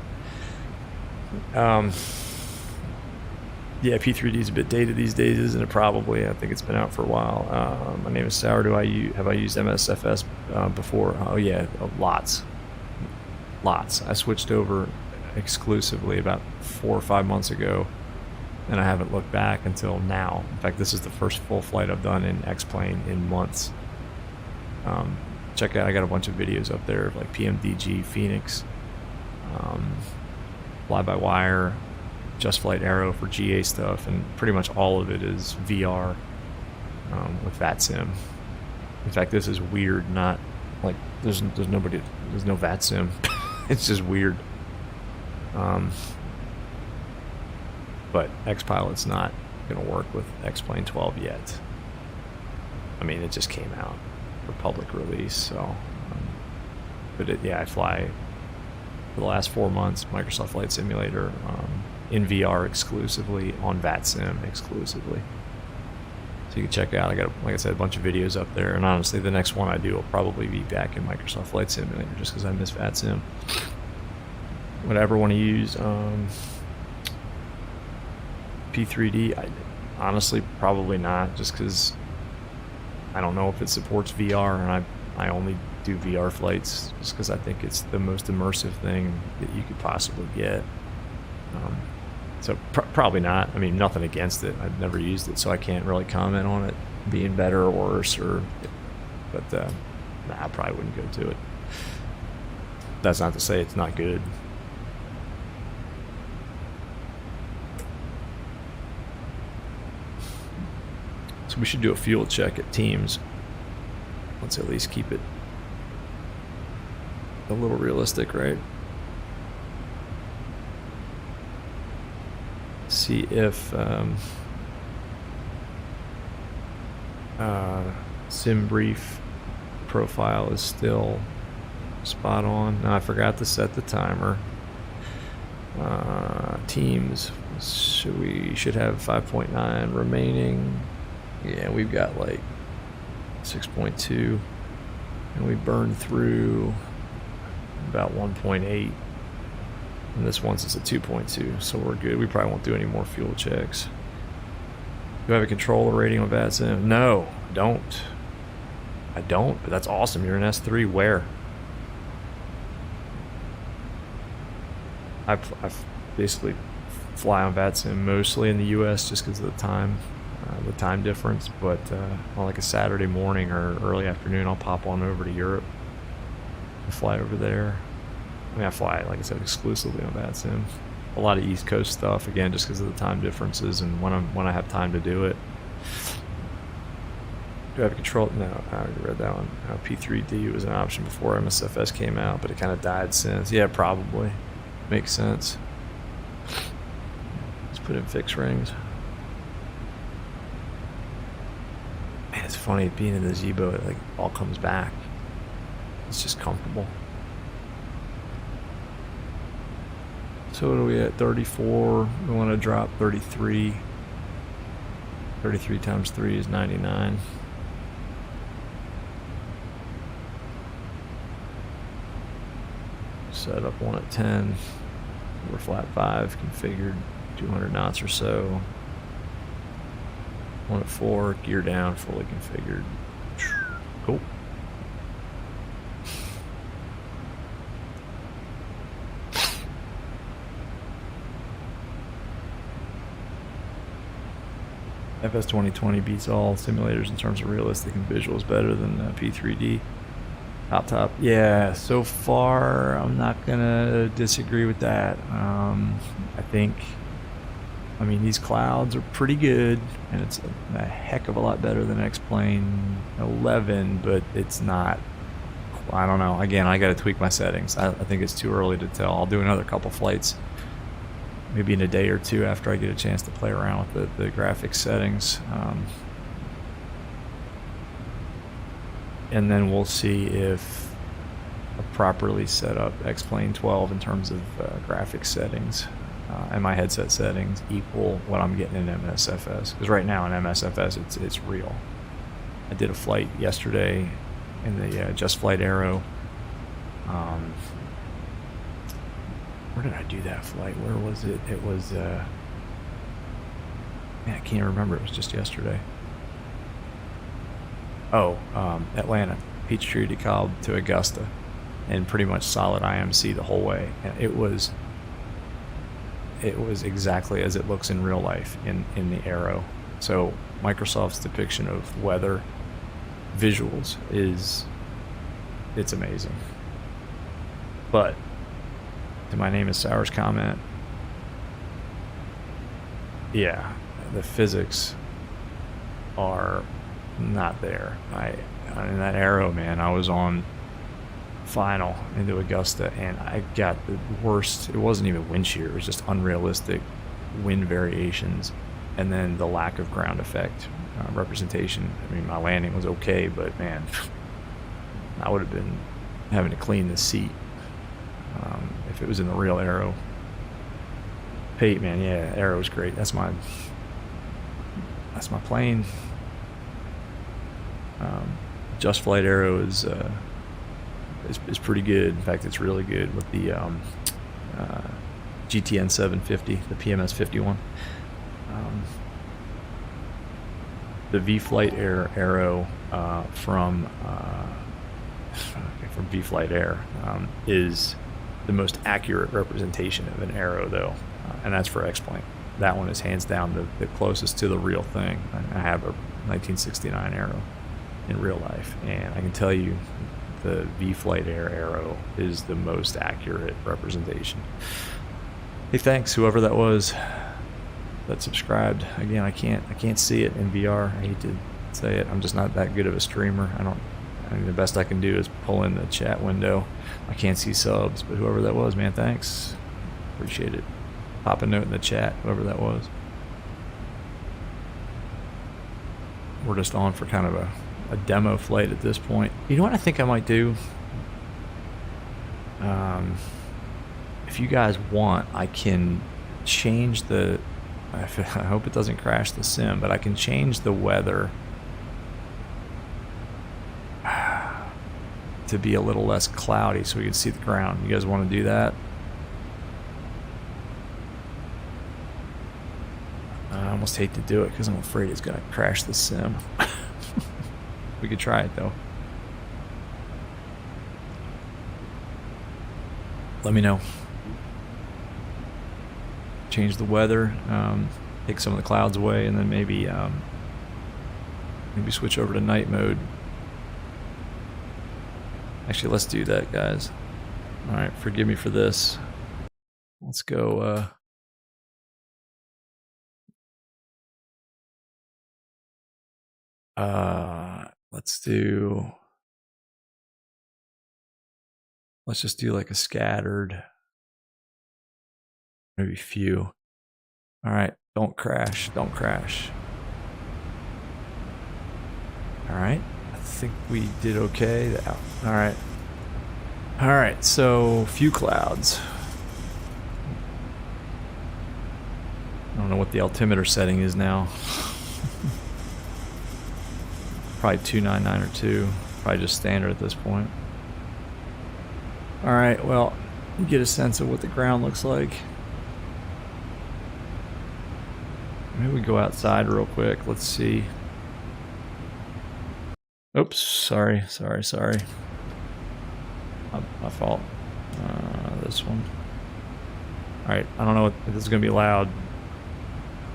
Speaker 1: Yeah, P3D is a bit dated these days, isn't it? Probably. I think it's been out for a while. My name is Sour. Have I used MSFS before. Oh yeah, lots. I switched over exclusively about 4 or 5 months ago, and I haven't looked back until now. In fact, this is the first full flight I've done in X-Plane in months. Check out, I got a bunch of videos up there of like PMDG, Phoenix, fly-by-wire, Just Flight Aero for GA stuff, and pretty much all of it is VR with VATSIM. In fact, this is weird, not like there's no VATSIM. It's just weird. But X-Pilot's not going to work with X-Plane 12 yet. I mean, it just came out for public release, so. But yeah, I fly for the last 4 months Microsoft Flight Simulator in VR exclusively on VATSIM exclusively. So you can check out. I got, like I said, a bunch of videos up there, and honestly, the next one I do will probably be back in Microsoft Flight Simulator just because I miss VATSIM. Would I ever want to use P3D? Honestly, probably not, just because I don't know if it supports VR, and I only do VR flights just because I think it's the most immersive thing that you could possibly get. So probably not. I mean, nothing against it. I've never used it, so I can't really comment on it being better or worse. But I probably wouldn't go to it. That's not to say it's not good. So we should do a fuel check at Teams. Let's at least keep it a little realistic, right? See if sim brief profile is still spot on. Now I forgot to set the timer. Teams, so we should have 5.9 remaining. Yeah, we've got like 6.2, and we burned through about 1.8. And this one's is a 2.2, so we're good. We probably won't do any more fuel checks. Do I have a controller rating on VATSIM? No, I don't. But that's awesome. You're an S3. Where? I basically fly on VATSIM mostly in the U.S. just because of the time difference. But on like a Saturday morning or early afternoon, I'll pop on over to Europe and fly over there. I mean, I fly, like I said, exclusively on VATSIM. A lot of East Coast stuff, again, just because of the time differences and when I have time to do it. Do I have a control? No, I already read that one. P3D was an option before MSFS came out, but it kind of died since. Yeah, probably. Makes sense. Let's put in fixed rings. Man, it's funny being in the Zibo, it like all comes back. It's just comfortable. So what are we at? 34. We want to drop 33. 33 times 3 is 99. Set up one at 10. We're flat 5 configured, 200 knots or so. One at 4, gear down, fully configured. Cool. FS 2020 beats all simulators in terms of realistic and visuals, better than P3D. Top. Yeah, so far I'm not gonna disagree with that. I think, I mean, these clouds are pretty good, and it's a heck of a lot better than X-Plane 11, but it's not, I don't know. Again, I gotta tweak my settings. I think it's too early to tell. I'll do another couple flights, maybe in a day or two after I get a chance to play around with the graphics settings. And then we'll see if a properly set up X-Plane 12 in terms of graphics settings and my headset settings equal what I'm getting in MSFS. Because right now in MSFS it's real. I did a flight yesterday in the Just Flight Aero. Where did I do that flight? Where was it? It was, man, I can't remember. It was just yesterday. Oh, Atlanta. Peachtree DeKalb to Augusta, and pretty much solid IMC the whole way. And it was exactly as it looks in real life in the Aero. So Microsoft's depiction of weather visuals it's amazing. But to my name is Sour's comment, yeah, the physics are not there. In that Aero, man, I was on final into Augusta, and I got the worst. It wasn't even wind shear, it was just unrealistic wind variations, and then the lack of ground effect representation. I mean, my landing was okay, but man, I would have been having to clean the seat if it was in the real Aero. Pate, man, yeah, Aero's great. That's my plane. Just Flight Aero is pretty good. In fact, it's really good with the GTN 750, the PMS 51. The V-Flight Aero from V-Flight Air is the most accurate representation of an Aero, though, and that's for X-Plane. That one is hands down the closest to the real thing. I have a 1969 Aero in real life, and I can tell you the V-Flight Aero is the most accurate representation. Hey, thanks whoever that was that subscribed. Again, I can't see it in VR. I hate to say it. I'm just not that good of a streamer. I mean, the best I can do is pull in the chat window. I can't see subs, but whoever that was, man, thanks. Appreciate it. Pop a note in the chat, whoever that was. We're just on for kind of a demo flight at this point. You know what I think I might do? If you guys want, I can change the... I hope it doesn't crash the sim, but I can change the weather to be a little less cloudy so we can see the ground. You guys want to do that? I almost hate to do it because I'm afraid it's going to crash the sim. We could try it though. Let me know. Change the weather, take some of the clouds away, and then maybe switch over to night mode. Actually, let's do that, guys. All right, forgive me for this. Let's go. Let's just do like a scattered, maybe few. All right, don't crash, don't crash. All right, I think we did okay. All right, so few clouds. I don't know what the altimeter setting is now. Probably 299 or 2. Probably just standard at this point. All right, well, you get a sense of what the ground looks like. Maybe we go outside real quick. Let's see. Oops, sorry. My fault. This one. All right, I don't know if this is gonna be loud.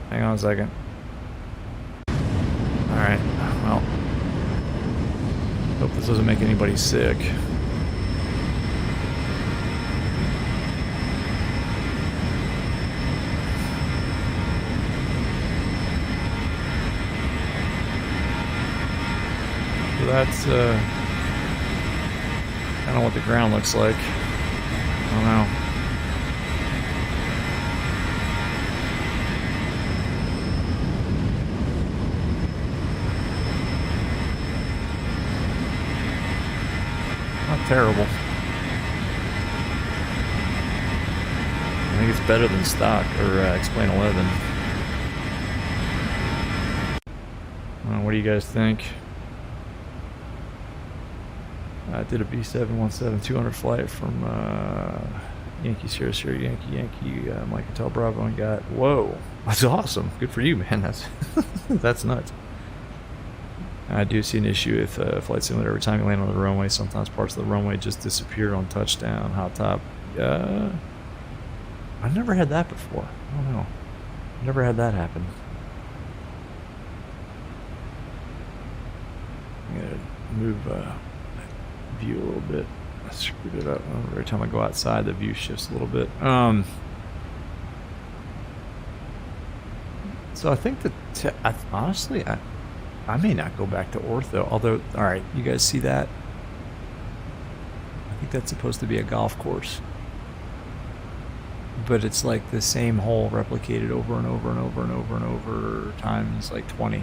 Speaker 1: Hang on a second. All right, well, hope this doesn't make anybody sick. That's I don't know what the ground looks like. I don't know. Not terrible. I think it's better than stock or Explain 11. What do you guys think? I did a B717 200 flight from Yankee Sierra Sierra Yankee Mike Hotel Bravo and got, whoa, that's awesome. Good for you, man. That's that's nuts. I do see an issue with Flight Simulator. Every time you land on the runway, sometimes parts of the runway just disappear on touchdown. Hot top. I've never had that before. I don't know. I've never had that happen. I'm gonna move view a little bit. I screwed it up. Every time I go outside, the view shifts a little bit. So I think that honestly, I may not go back to ortho. Although, all right, you guys see that? I think that's supposed to be a golf course, but it's like the same hole replicated over and over and over and over and over times like 20.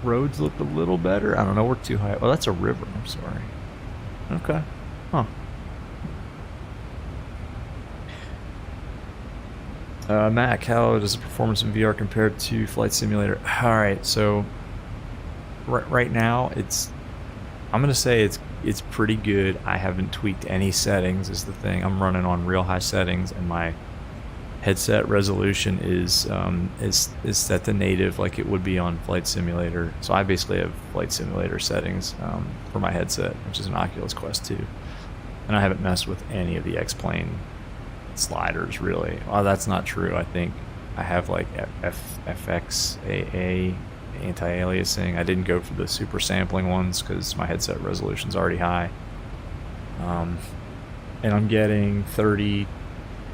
Speaker 1: Roads look a little better. I don't know. We're too high. Oh, that's a river. I'm sorry. Okay. Huh. Mac, how does the performance in VR compare to Flight Simulator? All right, so right now I'm gonna say it's pretty good. I haven't tweaked any settings. Is the thing. I'm running on real high settings, and my headset resolution is set to native like it would be on Flight Simulator. So I basically have Flight Simulator settings for my headset, which is an Oculus Quest 2, and I haven't messed with any of the X-Plane sliders really. Well, that's not true. I think I have like FXAA anti-aliasing. I didn't go for the super sampling ones because my headset resolution's already high. And I'm getting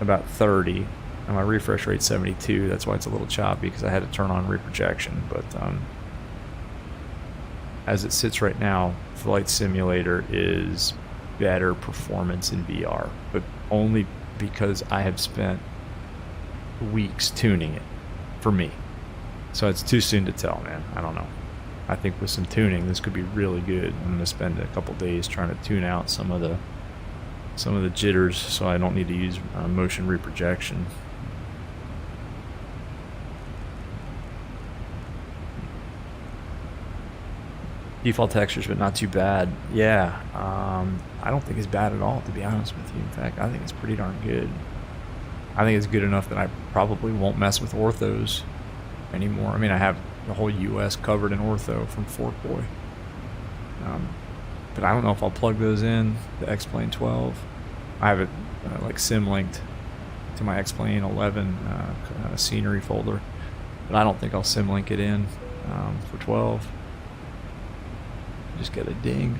Speaker 1: about 30, and my refresh rate's 72. That's why it's a little choppy because I had to turn on reprojection. But as it sits right now, Flight Simulator is better performance in VR, but only because I have spent weeks tuning it for me. So it's too soon to tell, man. I don't know. I think with some tuning, this could be really good. I'm gonna spend a couple days trying to tune out some of the jitters, so I don't need to use motion reprojection. Default textures, but not too bad. Yeah, I don't think it's bad at all, to be honest with you. In fact, I think it's pretty darn good. I think it's good enough that I probably won't mess with orthos anymore. I mean, I have the whole US covered in ortho from Forkboy. But I don't know if I'll plug those in, the X-Plane 12. I have it like sim linked to my X-Plane 11 scenery folder, but I don't think I'll sim link it in for 12. Just got a ding.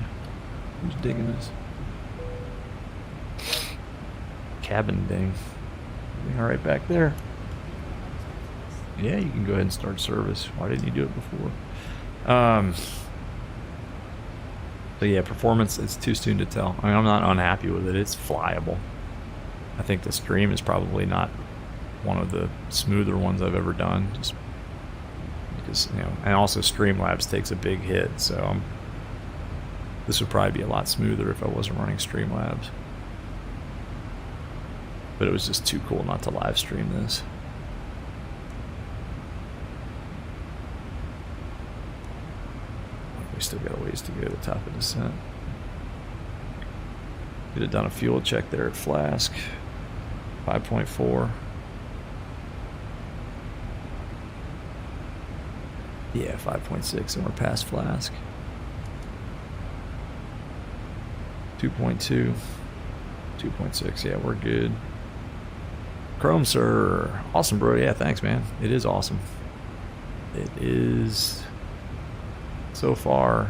Speaker 1: Who's digging this? Cabin ding. All right, back there. Yeah, you can go ahead and start service. Why didn't you do it before? So yeah, performance, it's too soon to tell. I mean, I'm not unhappy with it. It's flyable. I think the stream is probably not one of the smoother ones I've ever done, just because, you know, and also Streamlabs takes a big hit, so this would probably be a lot smoother if I wasn't running Streamlabs. But it was just too cool not to live stream this. We still got a ways to go to the top of descent. Could have done a fuel check there at Flask. 5.4. Yeah, 5.6, and we're past Flask. 2.2. 2.6, yeah, we're good. Chrome, sir. Awesome, bro. Yeah, thanks, man. It is awesome. It is. So far,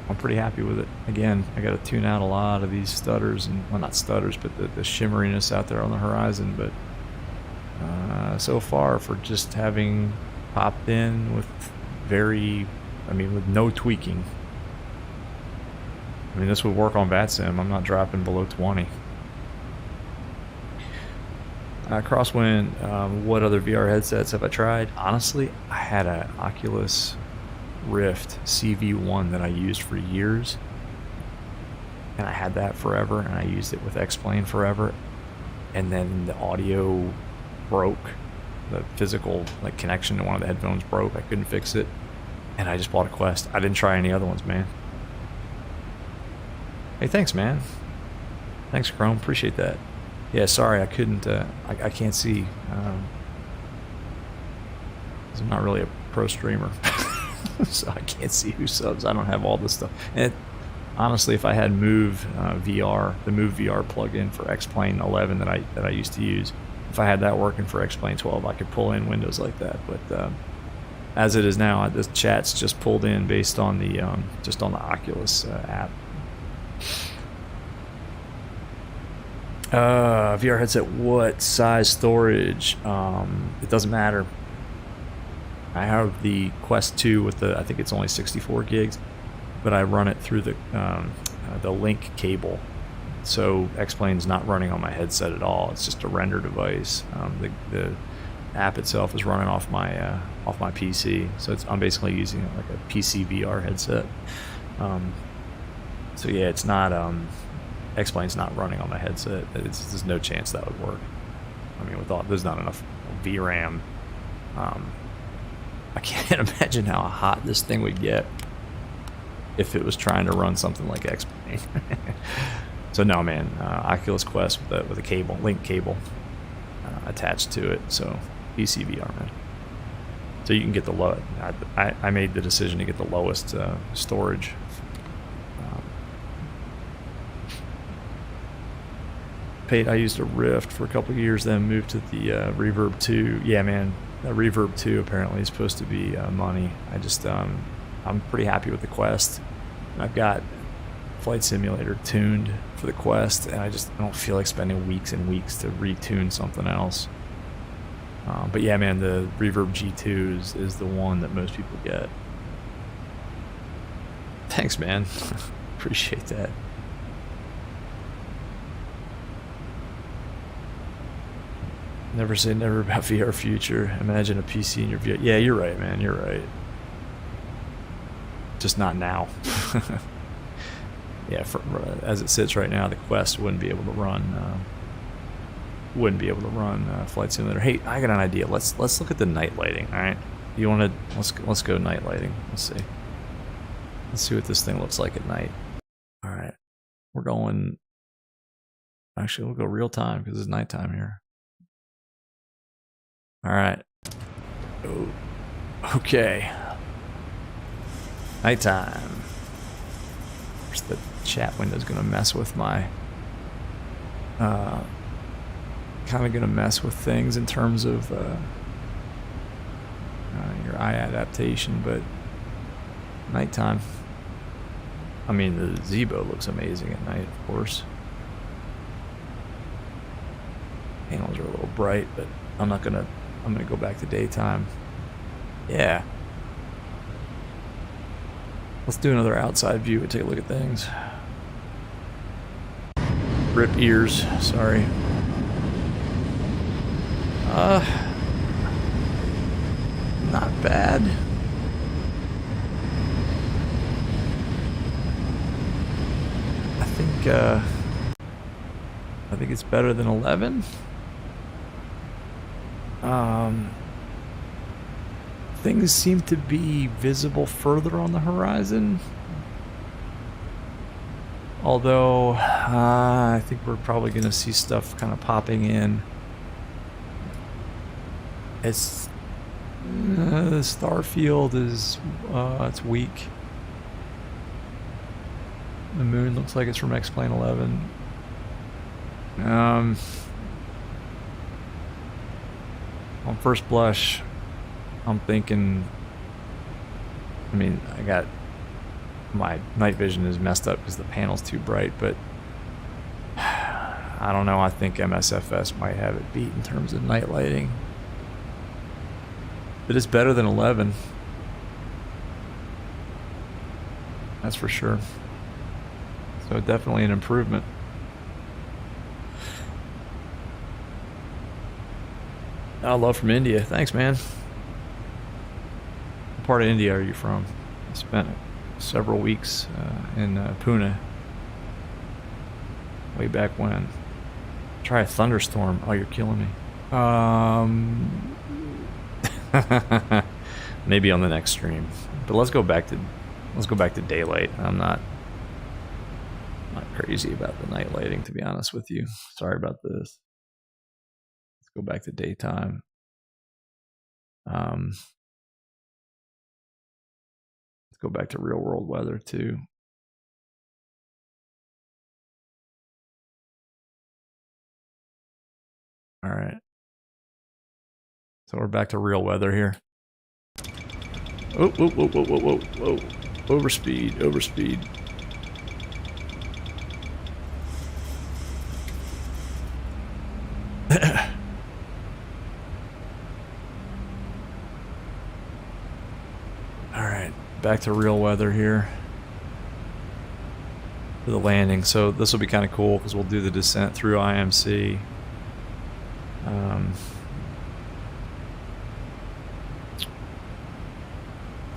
Speaker 1: I'm pretty happy with it. Again, I got to tune out a lot of these stutters, and well, not stutters, but the shimmeriness out there on the horizon. But so far, for just having popped in with with no tweaking. I mean, this would work on VATSIM. I'm not dropping below 20. Crosswind, what other VR headsets have I tried? Honestly, I had an Oculus Rift CV1 that I used for years, and I had that forever, and I used it with X-Plane forever, and then the audio broke. The physical connection to one of the headphones broke. I couldn't fix it, and I just bought a Quest. I didn't try any other ones, man. Hey, thanks, man. Thanks, Chrome. Appreciate that. Yeah, sorry, I couldn't. I can't see. 'cause I'm not really a pro streamer. So I can't see who subs. I don't have all this stuff. And honestly, if I had Move VR, the Move VR plugin for X-Plane 11 that I used to use, if I had that working for X-Plane 12, I could pull in windows like that. But as it is now, the chat's just pulled in based on the just on the Oculus app. VR headset, what size storage? It doesn't matter. I have the Quest 2 with I think it's only 64 gigs, but I run it through the link cable. So X-Plane's not running on my headset at all. It's just a render device. The app itself is running off my PC. So I'm basically using it like a PC VR headset. So yeah, it's not X-Plane's not running on my headset. There's no chance that would work. I mean, there's not enough VRAM. I can't imagine how hot this thing would get if it was trying to run something like X-Plane. So no, man, Oculus Quest with a cable, link cable attached to it. So PC VR, man. So you can get the low. I made the decision to get the lowest storage. I used a Rift for a couple of years, then moved to the Reverb 2. Yeah, man, that Reverb 2 apparently is supposed to be money. I'm pretty happy with the Quest. I've got Flight Simulator tuned for the Quest, and I don't feel like spending weeks and weeks to retune something else. But yeah, man, the Reverb G2 is the one that most people get. Thanks, man. Appreciate that. Never say never about VR future. Imagine a PC in your VR. Yeah, you're right, man. You're right. Just not now. Yeah, as it sits right now, the Quest wouldn't be able to run. Flight Simulator. Hey, I got an idea. Let's look at the night lighting. All right, you want to? Let's go night lighting. Let's see. Let's see what this thing looks like at night. All right, we're going. Actually, we'll go real time because it's nighttime here. All right. Oh, okay. Nighttime. The chat window is going to mess with my. Kind of going to mess with things in terms of your eye adaptation, but nighttime. I mean, the Zibo looks amazing at night, of course. Panels are a little bright, but I'm gonna go back to daytime. Yeah. Let's do another outside view and take a look at things. Rip ears, sorry. Not bad. I think it's better than 11. Things seem to be visible further on the horizon. Although, I think we're probably going to see stuff kind of popping in. It's the star field is it's weak. The moon looks like it's from X-Plane 11. On first blush, I'm thinking, I mean, I got my night vision is messed up because the panel's too bright, but I don't know. I think MSFS might have it beat in terms of night lighting, but it's better than 11. That's for sure. So definitely an improvement. Love from India. Thanks, man. What part of India are you from? I spent several weeks in Pune. Way back when. Try a thunderstorm. Oh, you're killing me. Maybe on the next stream. But let's go back to daylight. I'm not crazy about the night lighting, to be honest with you. Sorry about this. Let's go back to daytime. go back to real world weather too. All right. So we're back to real weather here. Oh, whoa, whoa, whoa, whoa, whoa, whoa. Overspeed, overspeed. Alright, back to real weather here. For the landing. So this will be kind of cool because we'll do the descent through IMC.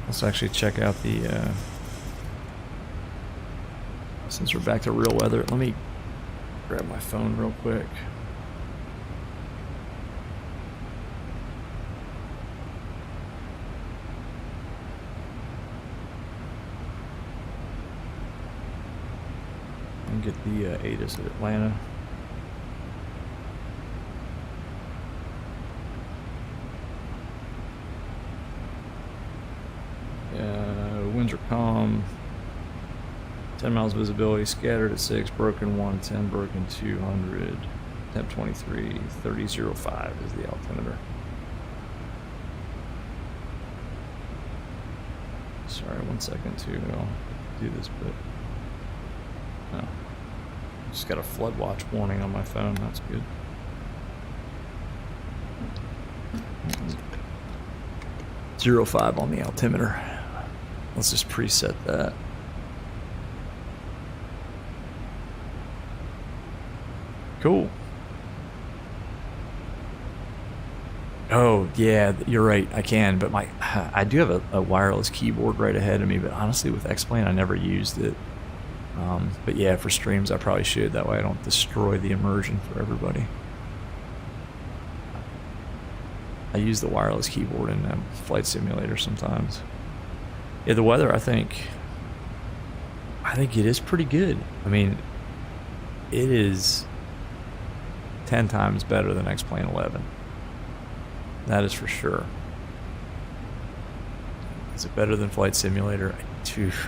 Speaker 1: Let's actually check out the, since we're back to real weather, let me grab my phone real quick. And get the ASUS at Atlanta. Winds are calm. 10 miles visibility, scattered at 6, broken 110, broken 200, temp 23, 30.05 is the altimeter. Sorry, 1 second to I'll do this bit. Oh. Just got a flood watch warning on my phone, that's good. .05 on the altimeter. Let's just preset that. Cool. Oh, yeah, you're right. I can, but I do have a wireless keyboard right ahead of me, but honestly, with X-Plane, I never used it. But yeah, for streams, I probably should. That way I don't destroy the immersion for everybody. I use the wireless keyboard in Flight Simulator sometimes. Yeah, the weather, I think it is pretty good. I mean, it is 10 times better than X-Plane 11. That is for sure. Is it better than Flight Simulator?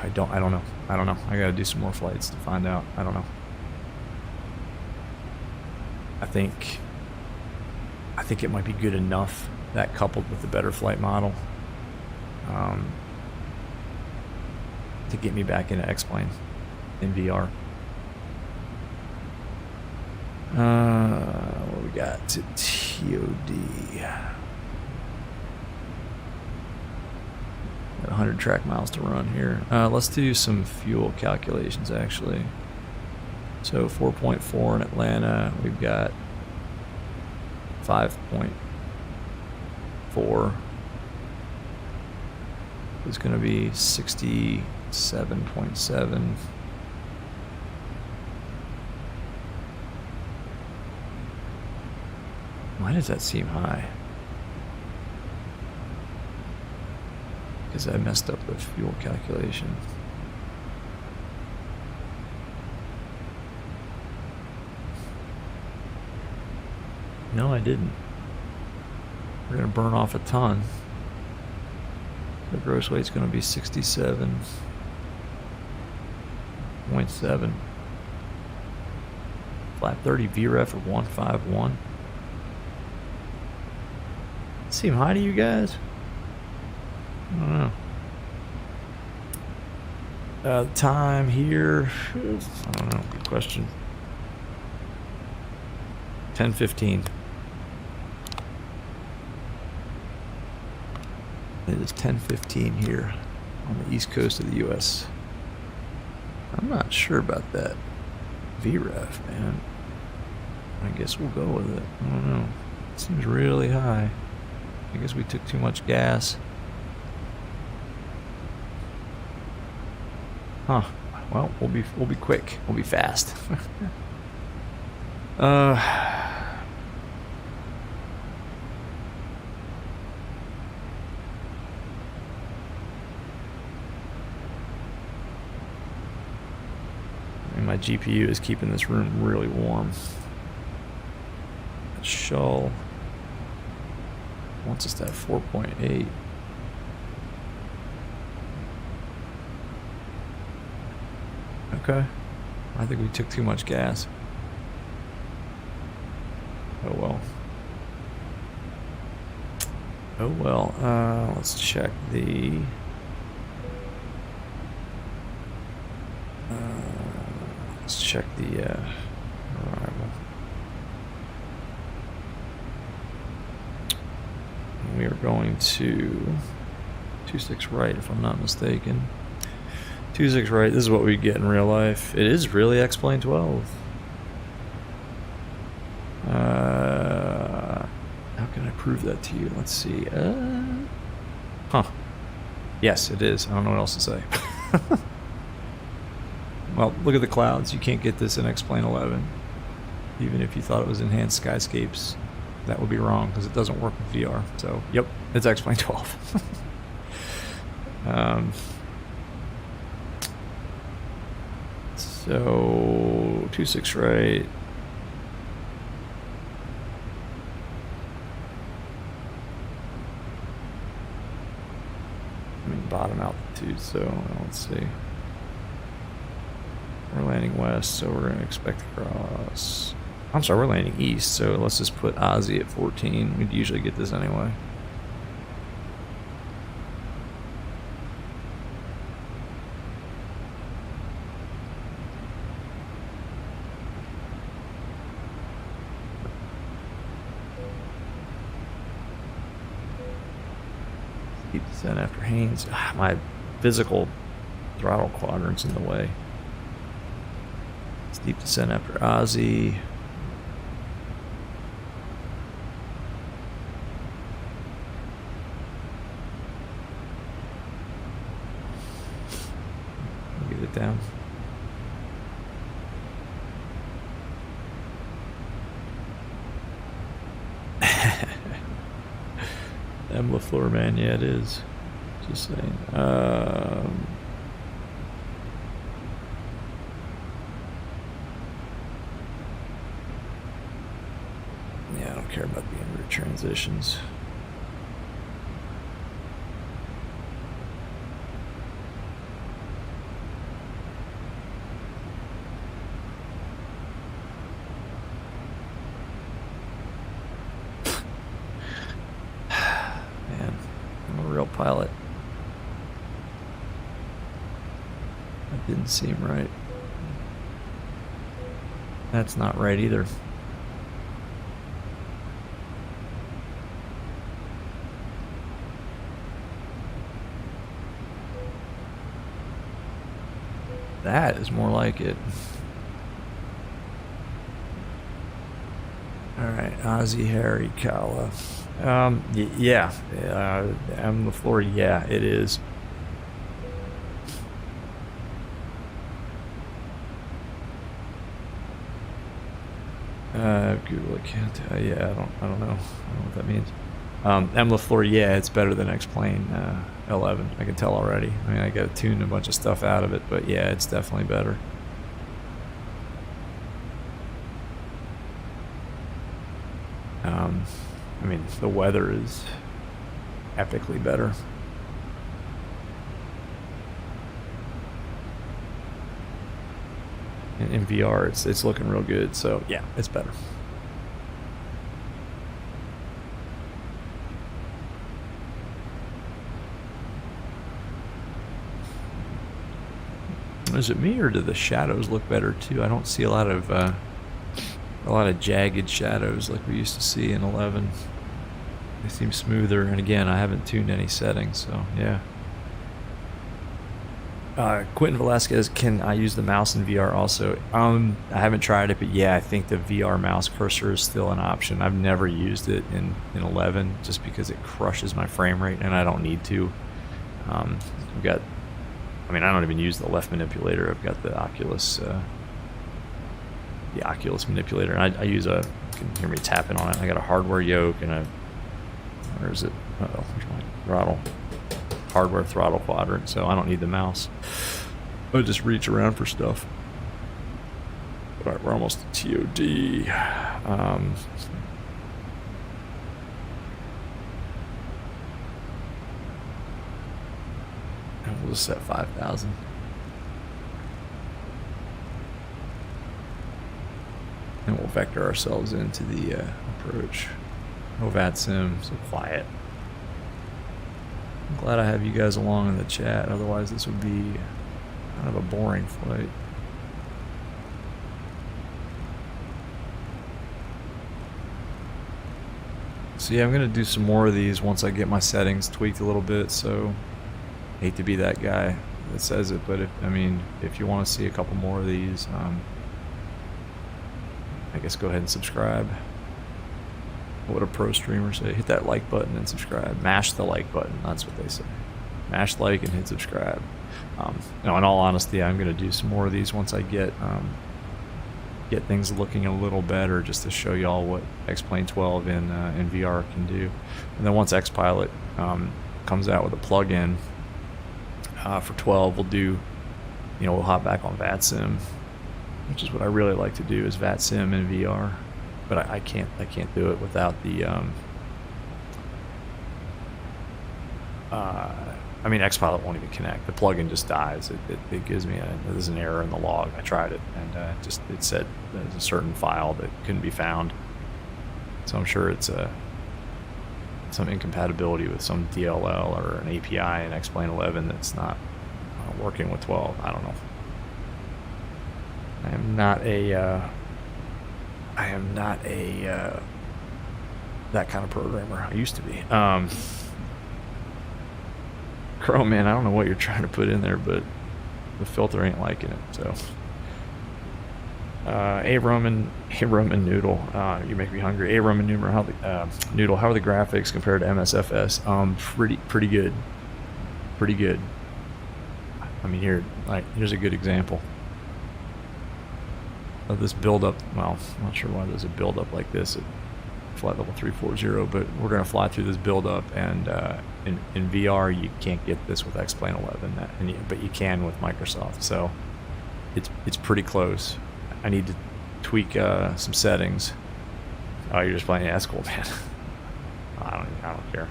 Speaker 1: I don't know. I gotta do some more flights to find out. I don't know. I think it might be good enough, that coupled with the better flight model, to get me back into X-Plane in VR. What we got to TOD? Got 100 track miles to run here. Let's do some fuel calculations actually. So 4.4 in Atlanta. We've got 5.4. It's going to be 67.7. Why does that seem high? Because I messed up the fuel calculation. No, I didn't. We're going to burn off a ton. The gross weight's going to be 67.7. Flat 30 VREF of 151. Seem high to you guys? I don't know. Time here, I don't know, good question. 10:15. It is 10:15 here on the east coast of the US. I'm not sure about that VREF, man. I guess we'll go with it. I don't know. It seems really high. I guess we took too much gas. Huh. Well, we'll be quick. We'll be fast. And my GPU is keeping this room really warm. Shull wants us to have 4.8. Okay. I think we took too much gas. Oh well. Oh well. Let's check the... let's check the arrival. We are going to 26 right, if I'm not mistaken. 26 right. This is what we get in real life. It is really X-Plane 12. How can I prove that to you? Let's see. Huh. Yes, it is. I don't know what else to say. Well, look at the clouds. You can't get this in X-Plane 11. Even if you thought it was enhanced skyscapes, that would be wrong because it doesn't work with VR. So, yep, it's X-Plane 12. So 26 right. I mean bottom altitude, so let's see. We're landing west, so we're gonna expect to cross. I'm sorry, we're landing east, so let's just put Aussie at 14. We'd usually get this anyway. Steep descent after Haynes. My physical throttle quadrant's in the way. Steep descent after Aussie. Get it down. M. LaFleur, man, yeah, it is. Just saying. Yeah, I don't care about the inward transitions. Pilot. That didn't seem right. That's not right either. That is more like it. Alright, Ozzy, Harry, Kala. Yeah, I'm the floor. Yeah, it is. Google account. Yeah, I don't know what that means. M. LaFleur, yeah, it's better than X-Plane 11. I can tell already. I mean, I got to tune a bunch of stuff out of it, but yeah, it's definitely better. I mean, the weather is epically better. In VR, it's looking real good. So yeah, it's better. Is it me or do the shadows look better too? I don't see a lot of jagged shadows like we used to see in 11. They seem smoother, and again, I haven't tuned any settings, so yeah. Quentin Velasquez, can I use the mouse in VR also? I haven't tried it, but yeah, I think the VR mouse cursor is still an option. I've never used it in 11 just because it crushes my frame rate, and I don't need to. I've got, I mean, I don't even use the left manipulator. I've got the Oculus manipulator, and I use a, you can hear me tapping on it. I got a hardware yoke and a, where is it? Uh-oh, where's my throttle? Hardware throttle quadrant, so I don't need the mouse. I just reach around for stuff. All right, we're almost to TOD. We'll just set 5,000. and we'll vector ourselves into the approach. No VATSIM, so quiet. I'm glad I have you guys along in the chat, otherwise this would be kind of a boring flight. So yeah, I'm going to do some more of these once I get my settings tweaked a little bit, so hate to be that guy that says it, but if you want to see a couple more of these, I guess go ahead and subscribe. What a pro streamer say, hit that like button and subscribe. Mash the like button, that's what they say. Mash like and hit subscribe. Now, in all honesty, I'm going to do some more of these once I get things looking a little better, just to show y'all what X-Plane 12 in VR can do. And then once XPilot comes out with a plug-in for 12, we'll do, we'll hop back on VATSIM, which is what I really like to do, is VATSIM in VR. But I can't do it without the XPilot won't even connect. The plugin just dies. It gives me there's an error in the log. I tried it, and it said there's a certain file that couldn't be found. So I'm sure it's some incompatibility with some DLL or an API in X-Plane 11 that's not working with 12. I don't know. I am not a that kind of programmer. I used to be. Crow, man, I don't know what you're trying to put in there, but the filter ain't liking it. So, Roman Noodle, you make me hungry. Roman Noodle, how are the graphics compared to MSFS? Pretty good. Pretty good. I mean, here's a good example of this build up. Well, I'm not sure why there's a build up like this at flight level 340, but we're gonna fly through this build up, and in VR you can't get this with X-Plane 11, but you can with Microsoft. So it's pretty close. I need to tweak some settings. Oh, you're just playing? Yeah, that's cool, man. I don't care.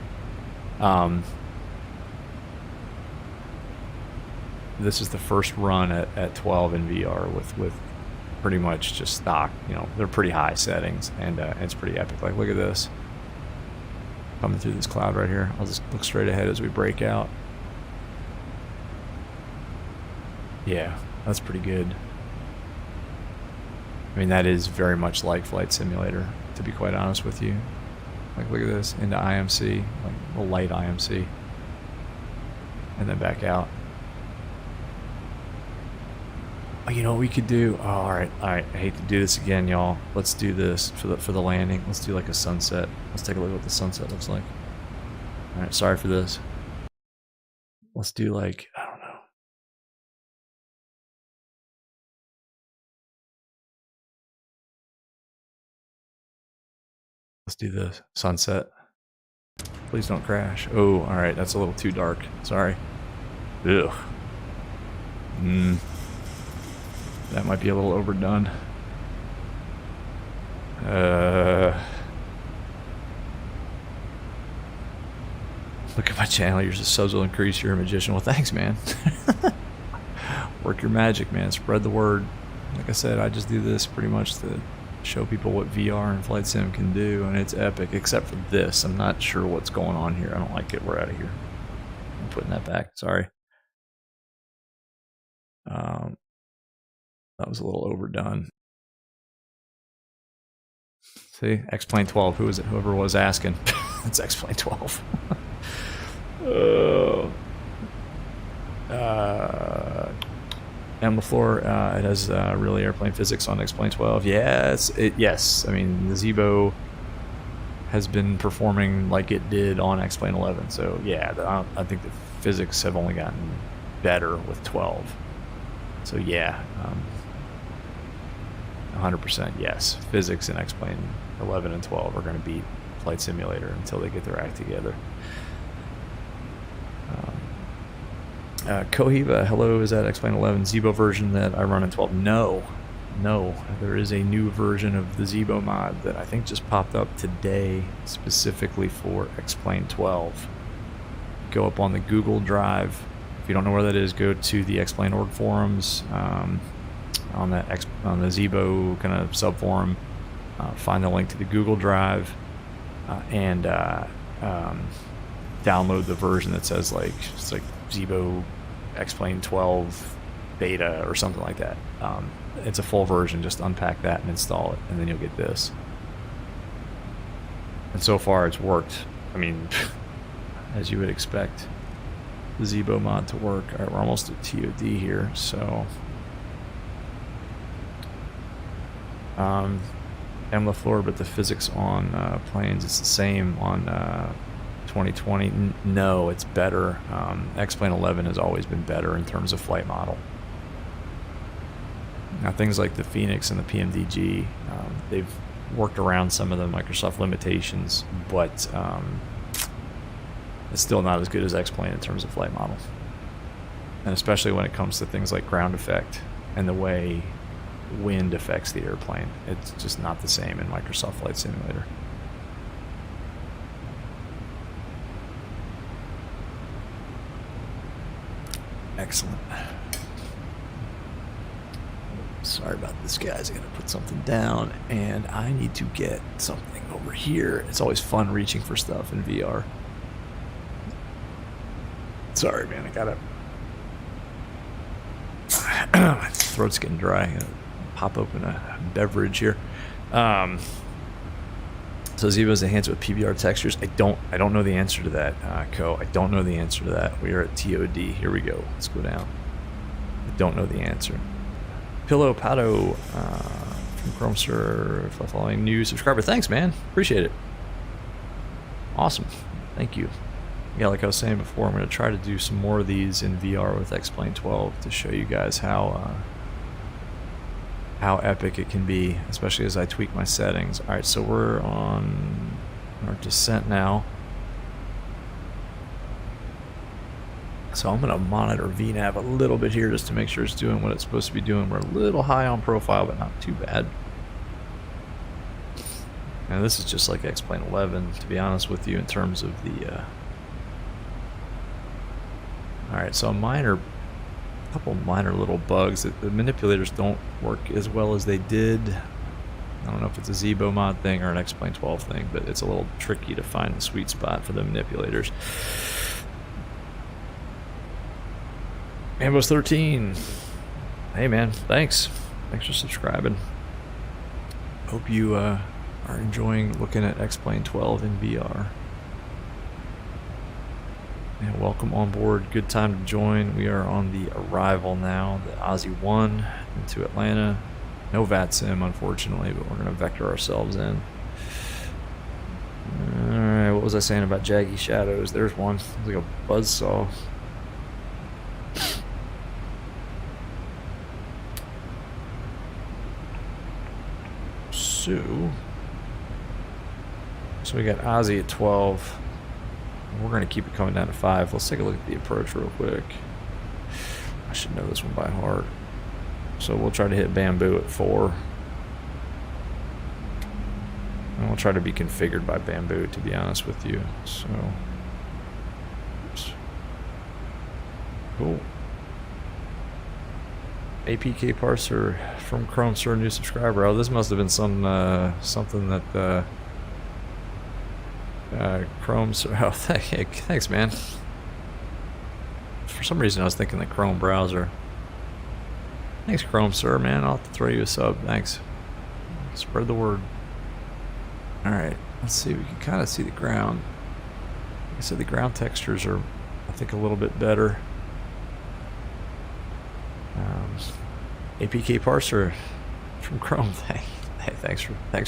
Speaker 1: This is the first run at 12 in VR with pretty much just stock. They're pretty high settings, and it's pretty epic. Like, look at this. Coming through this cloud right here. I'll just look straight ahead as we break out. Yeah, that's pretty good. I mean, that is very much like Flight Simulator, to be quite honest with you. Like, look at this, into IMC, like a light IMC, and then back out. Oh, you know what we could do? Oh, all right. I hate to do this again, y'all. Let's do this for the landing. Let's do like a sunset. Let's take a look at what the sunset looks like. All right, sorry for this. Let's do like, I don't know. Let's do this sunset. Please don't crash. Oh, all right. That's a little too dark. Sorry. Ugh. That might be a little overdone. Look at my channel. Your subs will increase. You're a magician. Well, thanks, man. Work your magic, man. Spread the word. Like I said, I just do this pretty much to show people what VR and Flight Sim can do, and it's epic, except for this. I'm not sure what's going on here. I don't like it. We're out of here. I'm putting that back. Sorry. That was a little overdone. See, X-Plane 12. Who is it? Whoever was asking. It's X-Plane 12. And the floor, it has really airplane physics on X-Plane 12. Yes, yes. I mean, the Zibo has been performing like it did on X-Plane 11. So yeah, I think the physics have only gotten better with 12. So yeah, 100% yes. Physics in X-Plane 11 and 12 are going to beat Flight Simulator until they get their act together. Cohiba, hello, is that X-Plane 11 Zibo version that I run in 12? No, there is a new version of the Zibo mod that I think just popped up today specifically for X-Plane 12. Go up on the Google Drive. If you don't know where that is, go to the X-Plane org forums on the Zibo kind of sub forum. find the link to the Google Drive, and download the version that says like it's like Zibo Explain 12 beta or something like that. It's a full version. Just unpack that and install it, and then you'll get this. And so far, it's worked. I mean, as you would expect the Zibo mod to work. All right, we're almost at TOD here, so M LaFleur, but the physics on planes, it's the same on 2020. No, it's better. X-Plane 11 has always been better in terms of flight model. Now, things like the Phoenix and the PMDG, they've worked around some of the Microsoft limitations, but it's still not as good as X-Plane in terms of flight model. And especially when it comes to things like ground effect and the way wind affects the airplane. It's just not the same in Microsoft Flight Simulator. Excellent. Sorry about this, guys. I gotta put something down, and I need to get something over here. It's always fun reaching for stuff in VR. Sorry, man. I gotta. My throat's getting dry. I gotta pop open a beverage here. So Zibo's enhanced with PBR textures. I don't know the answer to that, Co. I don't know the answer to that. We are at TOD. Here we go. Let's go down. I don't know the answer. Pillow Pato from Chrome Sir, following new subscriber. Thanks, man. Appreciate it. Awesome. Thank you. Yeah, like I was saying before, I'm going to try to do some more of these in VR with X-Plane 12 to show you guys how epic it can be, especially as I tweak my settings. All right, so we're on our descent now. So I'm going to monitor VNAV a little bit here just to make sure it's doing what it's supposed to be doing. We're a little high on profile, but not too bad. And this is just like X-Plane 11, to be honest with you, in terms of the... Alright, so a couple minor little bugs. The manipulators don't work as well as they did. I don't know if it's a Zibo mod thing or an X-Plane 12 thing, but it's a little tricky to find the sweet spot for the manipulators. Ambos 13. Hey man, thanks. Thanks for subscribing. Hope you are enjoying looking at X-Plane 12 in VR. And welcome on board. Good time to join. We are on the arrival now, the Aussie 1 into Atlanta. No VATSIM, unfortunately, but we're going to vector ourselves in. Alright, what was I saying about jaggy shadows? There's one. It's like a buzzsaw. So we got Aussie at 12. We're going to keep it coming down to 5. Let's take a look at the approach real quick. I should know this one by heart. So we'll try to hit bamboo at 4. And we'll try to be configured by bamboo, to be honest with you. So, oops. Cool. APK parser from Chrome Sir, new subscriber. Oh, this must have been some something that Chrome Sir. Oh, thanks, man. For some reason, I was thinking the Chrome browser. Thanks, Chrome Sir, man. I'll have to throw you a sub. Thanks. Spread the word. All right, let's see. We can kind of see the ground. Like I said, the ground textures are, I think, a little bit better. APK parser from Chrome. Hey, thanks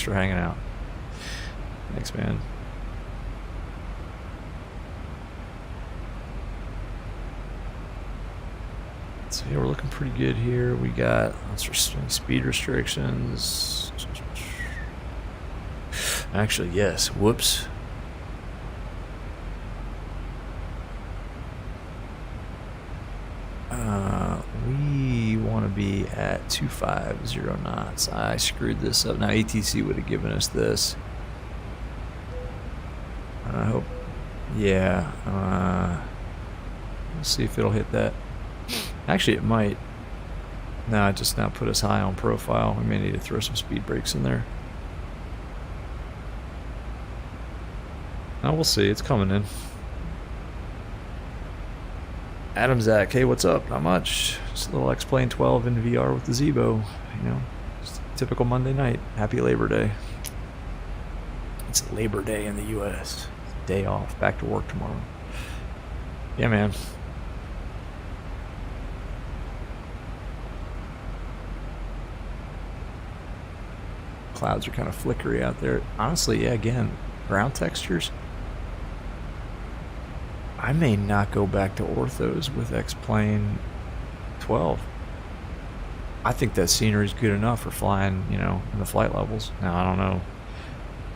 Speaker 1: for hanging out. Thanks, man. So yeah, we're looking pretty good here. We got speed restrictions. Actually, yes. Whoops. We want to be at 250 knots. I screwed this up. Now ATC would have given us this. I hope. Yeah. Let's see if it'll hit that. Actually, it might. No, it just now put us high on profile. We may need to throw some speed brakes in there. Now we'll see. It's coming in. Adam Zach, hey, what's up? Not much. Just a little X-Plane 12 in VR with the Zibo. You know, just typical Monday night. Happy Labor Day. It's Labor Day in the U.S. Day off. Back to work tomorrow. Yeah, man. Clouds are kind of flickery out there. Honestly, yeah, again, ground textures. I may not go back to orthos with X-Plane 12. I think that scenery is good enough for flying, you know, in the flight levels. Now, I don't know.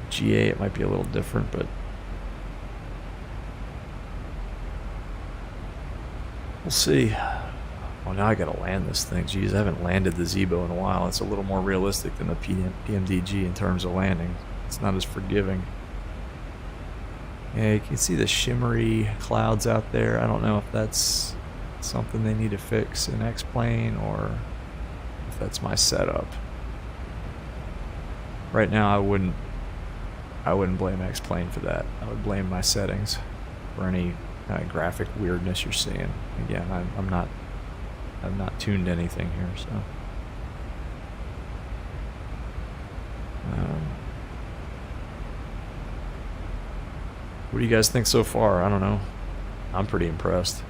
Speaker 1: GA, it might be a little different, but we'll see. Well, now I gotta land this thing. Jeez, I haven't landed the Zibo in a while. It's a little more realistic than the PMDG in terms of landing. It's not as forgiving. Yeah, you can see the shimmery clouds out there. I don't know if that's something they need to fix in X-Plane or if that's my setup. Right now, I wouldn't blame X-Plane for that. I would blame my settings for any graphic weirdness you're seeing. Again, I've not tuned anything here, so. What do you guys think so far? I don't know. I'm pretty impressed.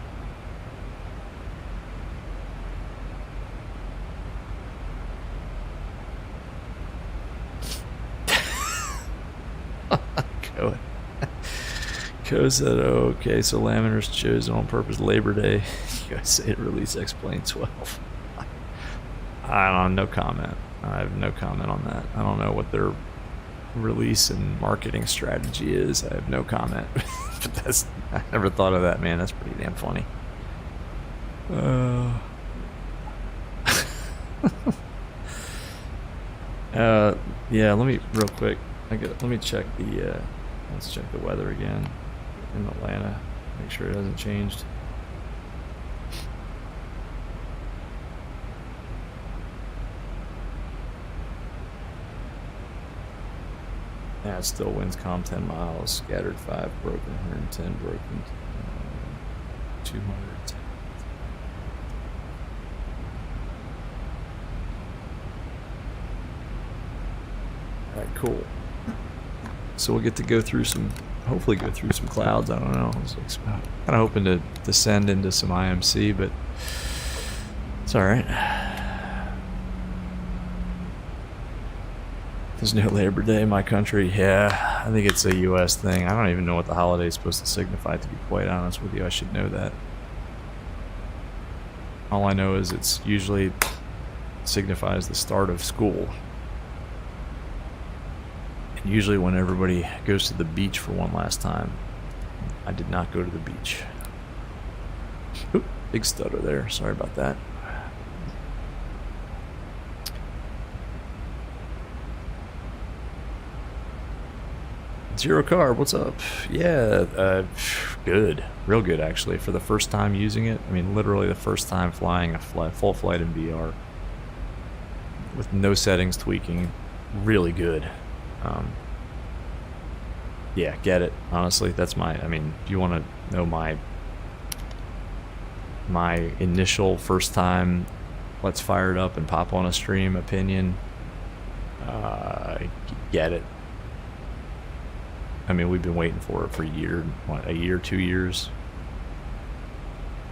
Speaker 1: Co said, oh, okay, so Laminar's chosen on purpose Labor Day. USA release X-Plane 12. I don't know, no comment. I have no comment on that. I don't know what their release and marketing strategy is. I have no comment. But I never thought of that, man. That's pretty damn funny. Yeah, let me real quick. Let me check the let's check the weather again in Atlanta. Make sure it hasn't changed. Yeah, it still winds calm 10 miles, scattered 5, broken 110, broken 210. Alright, cool. So we'll get to go through some, hopefully go through some clouds. I don't know. I was kind of hoping to descend into some IMC, but it's alright. There's no Labor Day in my country. Yeah, I think it's a U.S. thing. I don't even know what the holiday is supposed to signify, to be quite honest with you. I should know that. All I know is it's usually signifies the start of school. And usually when everybody goes to the beach for one last time. I did not go to the beach. Oop, big stutter there. Sorry about that. Zero Carb, what's up? Yeah, good. Real good, actually. For the first time using it, I mean, literally the first time flying a full flight in VR with no settings tweaking, really good. Yeah, get it. Honestly, that's I mean, if you want to know my initial first time, let's fire it up and pop on a stream opinion, get it. I mean, we've been waiting for it for a year, 2 years.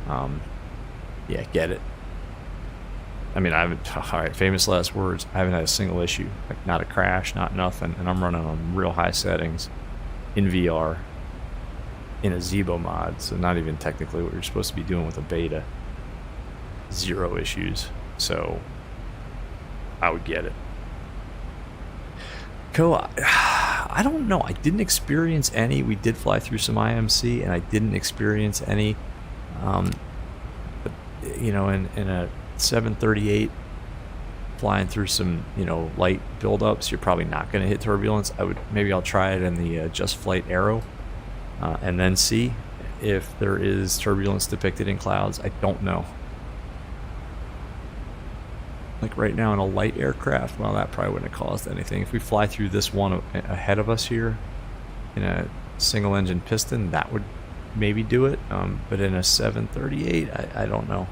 Speaker 1: Yeah, get it. I mean, I haven't, alright, famous last words, I haven't had a single issue. Like, not a crash, not nothing, and I'm running on real high settings in VR in a Zibo mod, so not even technically what you're supposed to be doing with a beta. Zero issues, so I would get it. I don't know. I didn't experience any. We did fly through some IMC, and I didn't experience any. But, you know, in a 738, flying through some, you know, light buildups, you're probably not going to hit turbulence. Maybe I'll try it in the Just Flight Aero, and then see if there is turbulence depicted in clouds. I don't know. Like right now in a light aircraft, well, that probably wouldn't have caused anything. If we fly through this one ahead of us here in a single engine piston, that would maybe do it. But in a 738, I don't know.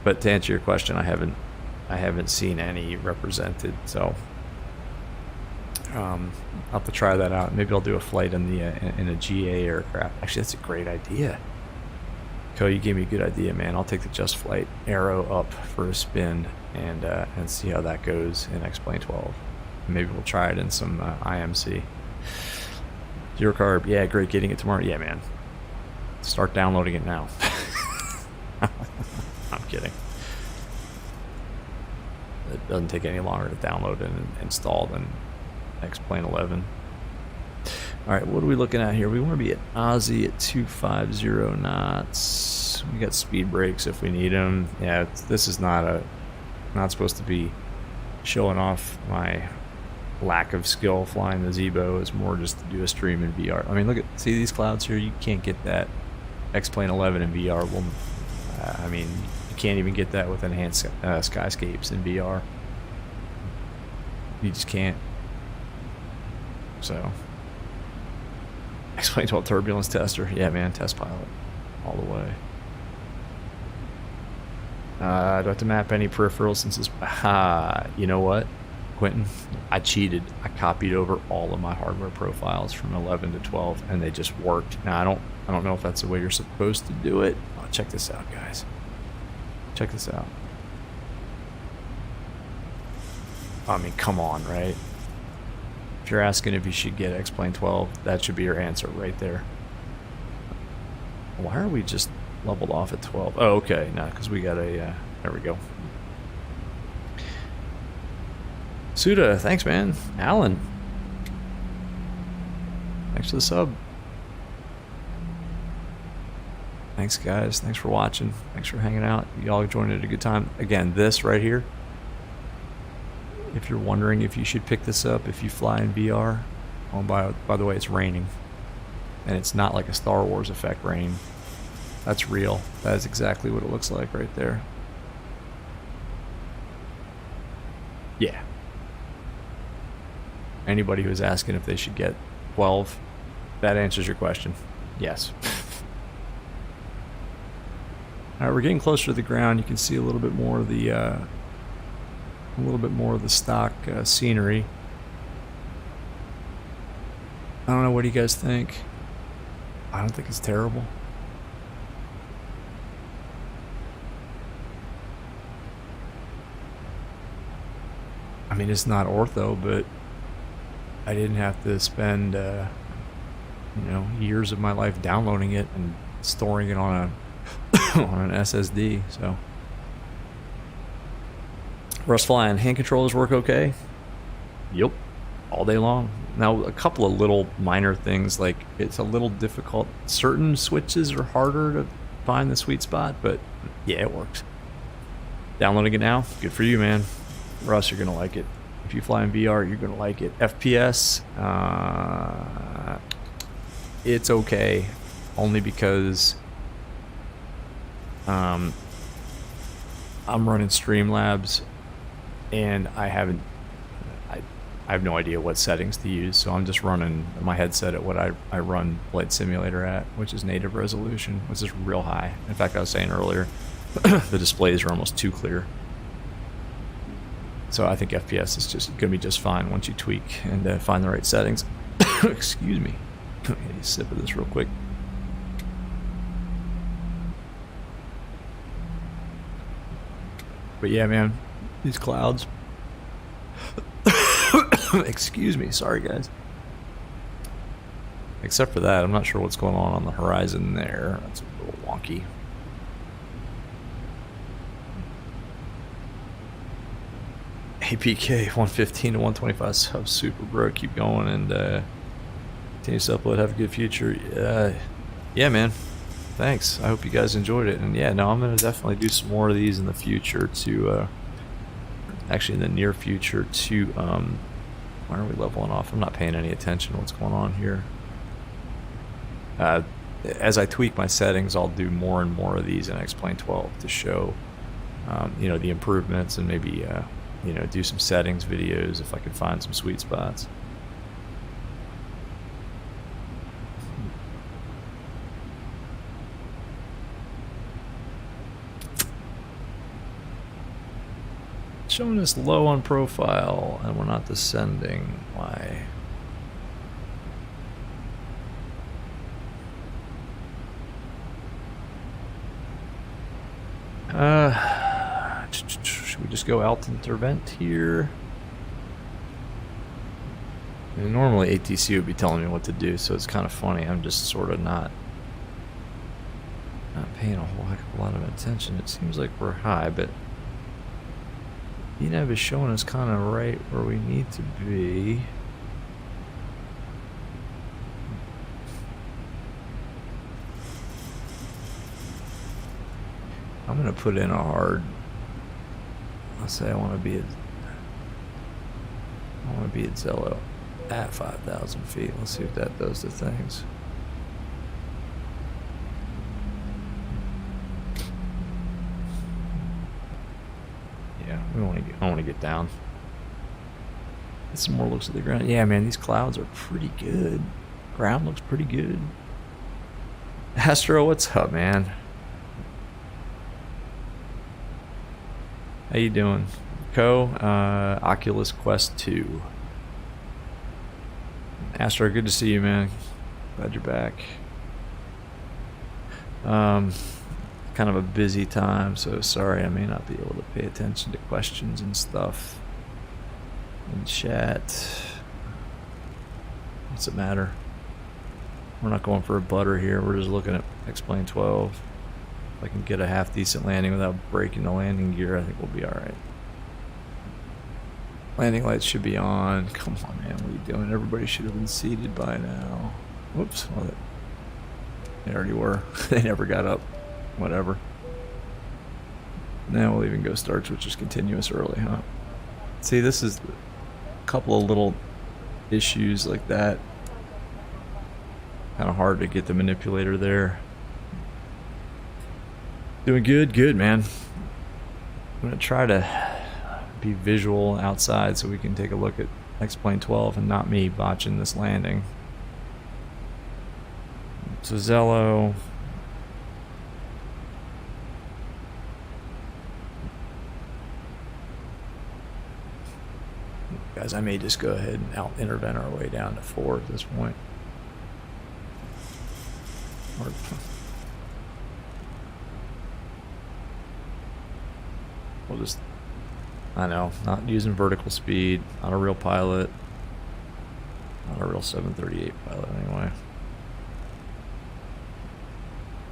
Speaker 1: But to answer your question, I haven't seen any represented, so I'll have to try that out. Maybe I'll do a flight in a GA aircraft. Actually, that's a great idea. Co, you gave me a good idea, man. I'll take the Just Flight Aero up for a spin and see how that goes in X-Plane 12. Maybe we'll try it in some IMC. Zero carb, yeah, great. Getting it tomorrow, yeah, man. Start downloading it now. I'm kidding. It doesn't take any longer to download and install than X-Plane 11. All right, what are we looking at here? We want to be at Aussie at 250 knots. We got speed brakes if we need them. Yeah, this is not supposed to be showing off my lack of skill flying the Zibo. It's more just to do a stream in VR. I mean, see these clouds here? You can't get that X-Plane 11 in VR. Well, I mean, you can't even get that with enhanced skyscapes in VR. You just can't. So, X-Plane 12 turbulence tester. Yeah, man, test pilot all the way. Do I have to map any peripherals since this? You know what, Quentin? I cheated. I copied over all of my hardware profiles from 11 to 12, and they just worked. Now I don't know if that's the way you're supposed to do it. Oh, check this out, guys. Check this out. I mean, come on, right? If you're asking if you should get X-Plane 12, that should be your answer right there. Why are we just leveled off at 12? Oh, okay. No, because we got a... there we go. Suda, thanks, man. Alan. Thanks for the sub. Thanks, guys. Thanks for watching. Thanks for hanging out. Y'all joined at a good time. Again, this right here, if you're wondering if you should pick this up if you fly in VR, oh, by the way, it's raining. And it's not like a Star Wars effect rain. That's real. That is exactly what it looks like right there. Yeah. Anybody who's asking if they should get 12, that answers your question. Yes. Alright, we're getting closer to the ground. You can see a little bit more of the stock scenery. I don't know, what do you guys think? I don't think it's terrible. I mean, it's not ortho, but I didn't have to spend years of my life downloading it and storing it on a on an SSD. So Russ flying, hand controllers work okay? Yep, all day long. Now, a couple of little minor things, like it's a little difficult. Certain switches are harder to find the sweet spot, but yeah, it works. Downloading it now? Good for you, man. Russ, you're gonna like it. If you fly in VR, you're gonna like it. FPS, it's okay, only because I'm running Streamlabs, and I have no idea what settings to use, so I'm just running my headset at what I run Flight Simulator at, which is native resolution, which is real high. In fact, I was saying earlier, the displays are almost too clear. So I think FPS is just going to be just fine once you tweak and find the right settings. Excuse me. Let me get a sip of this real quick. But yeah, man, these clouds. Excuse me. Sorry, guys. Except for that, I'm not sure what's going on the horizon there. That's a little wonky. APK 115 to 125 subs, super bro. Keep going and continue to upload. Have a good future. Yeah, man. Thanks. I hope you guys enjoyed it. And yeah, no, I'm gonna definitely do some more of these in the future. Actually, in the near future. Why are we leveling off? I'm not paying any attention to what's going on here. As I tweak my settings, I'll do more and more of these in X-Plane 12 to show, the improvements, and maybe do some settings videos if I can find some sweet spots. showing us low on profile and we're not descending. Why? Should we just go alt intervent here? I mean, normally ATC would be telling me what to do, so it's kind of funny. I'm just sort of not paying a whole heck of a lot of attention. It seems like we're high, but ENAV is showing us kind of right where we need to be. I'm gonna put in a hard. Let's say I want to be at Zello at 5,000 feet. Let's see if that does the things. Yeah, I want to get down. Get some more looks at the ground. Yeah, man, these clouds are pretty good. Ground looks pretty good. Astro, what's up, man? How you doing? Oculus Quest 2. Astro, good to see you, man. Glad you're back. Kind of a busy time, so sorry I may not be able to pay attention to questions and stuff in chat. What's it matter? We're not going for a butter here. We're just looking at X-Plane 12. If I can get a half decent landing without breaking the landing gear, I think we'll be alright. Landing lights should be on. Come on, man. What are you doing? Everybody should have been seated by now. Whoops. Well, they already were. They never got up. Whatever. Now we'll even go starts, which is continuous early, huh? See, this is a couple of little issues like that. Kind of hard to get the manipulator there. Doing good, good, man. I'm gonna try to be visual outside so we can take a look at X-Plane 12 and not me botching this landing. So Zello. Guys, I may just go ahead and out intervent our way down to 4 at this point. We'll just, I know, not using vertical speed, not a real pilot, not a real 738 pilot anyway.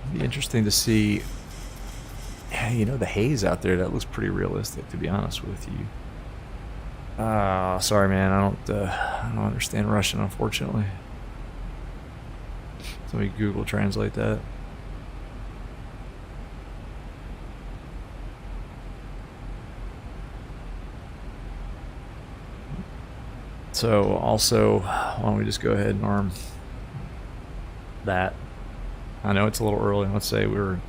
Speaker 1: It'd be interesting to see, you know, the haze out there. That looks pretty realistic, to be honest with you. Sorry, man, I don't understand Russian, unfortunately. Somebody Google translate that. So also, why don't we just go ahead and arm that? I know it's a little early. Let's say we were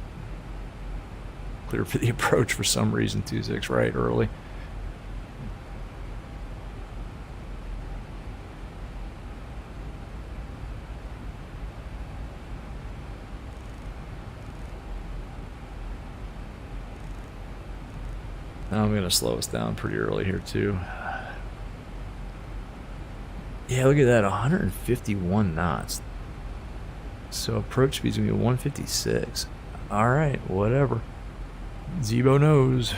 Speaker 1: clear for the approach for some reason. 2-6 right early. Now I'm going to slow us down pretty early here too. Yeah, look at that, 151 knots. So approach speed's going to be 156. All right, whatever. Zibo knows.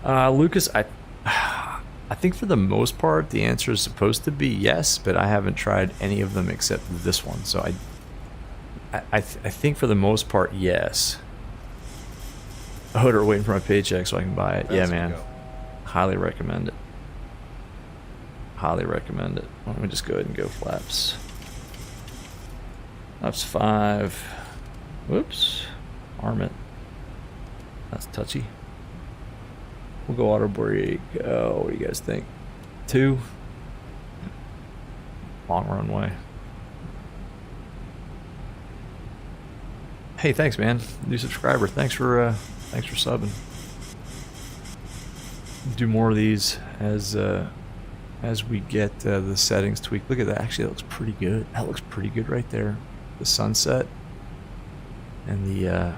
Speaker 1: Lucas, I think for the most part the answer is supposed to be yes, but I haven't tried any of them except this one. So I think for the most part, yes. Oder waiting for my paycheck so I can buy it. Yeah, man. Highly recommend it. Highly recommend it. Why don't we just go ahead and go flaps. Flaps 5. Whoops. Arm it. That's touchy. We'll go auto brake. Oh, what do you guys think? 2. Long runway. Hey, thanks, man. New subscriber. Thanks for subbing. Do more of these as we get the settings tweaked. Look at that. Actually, that looks pretty good. That looks pretty good right there. The sunset and the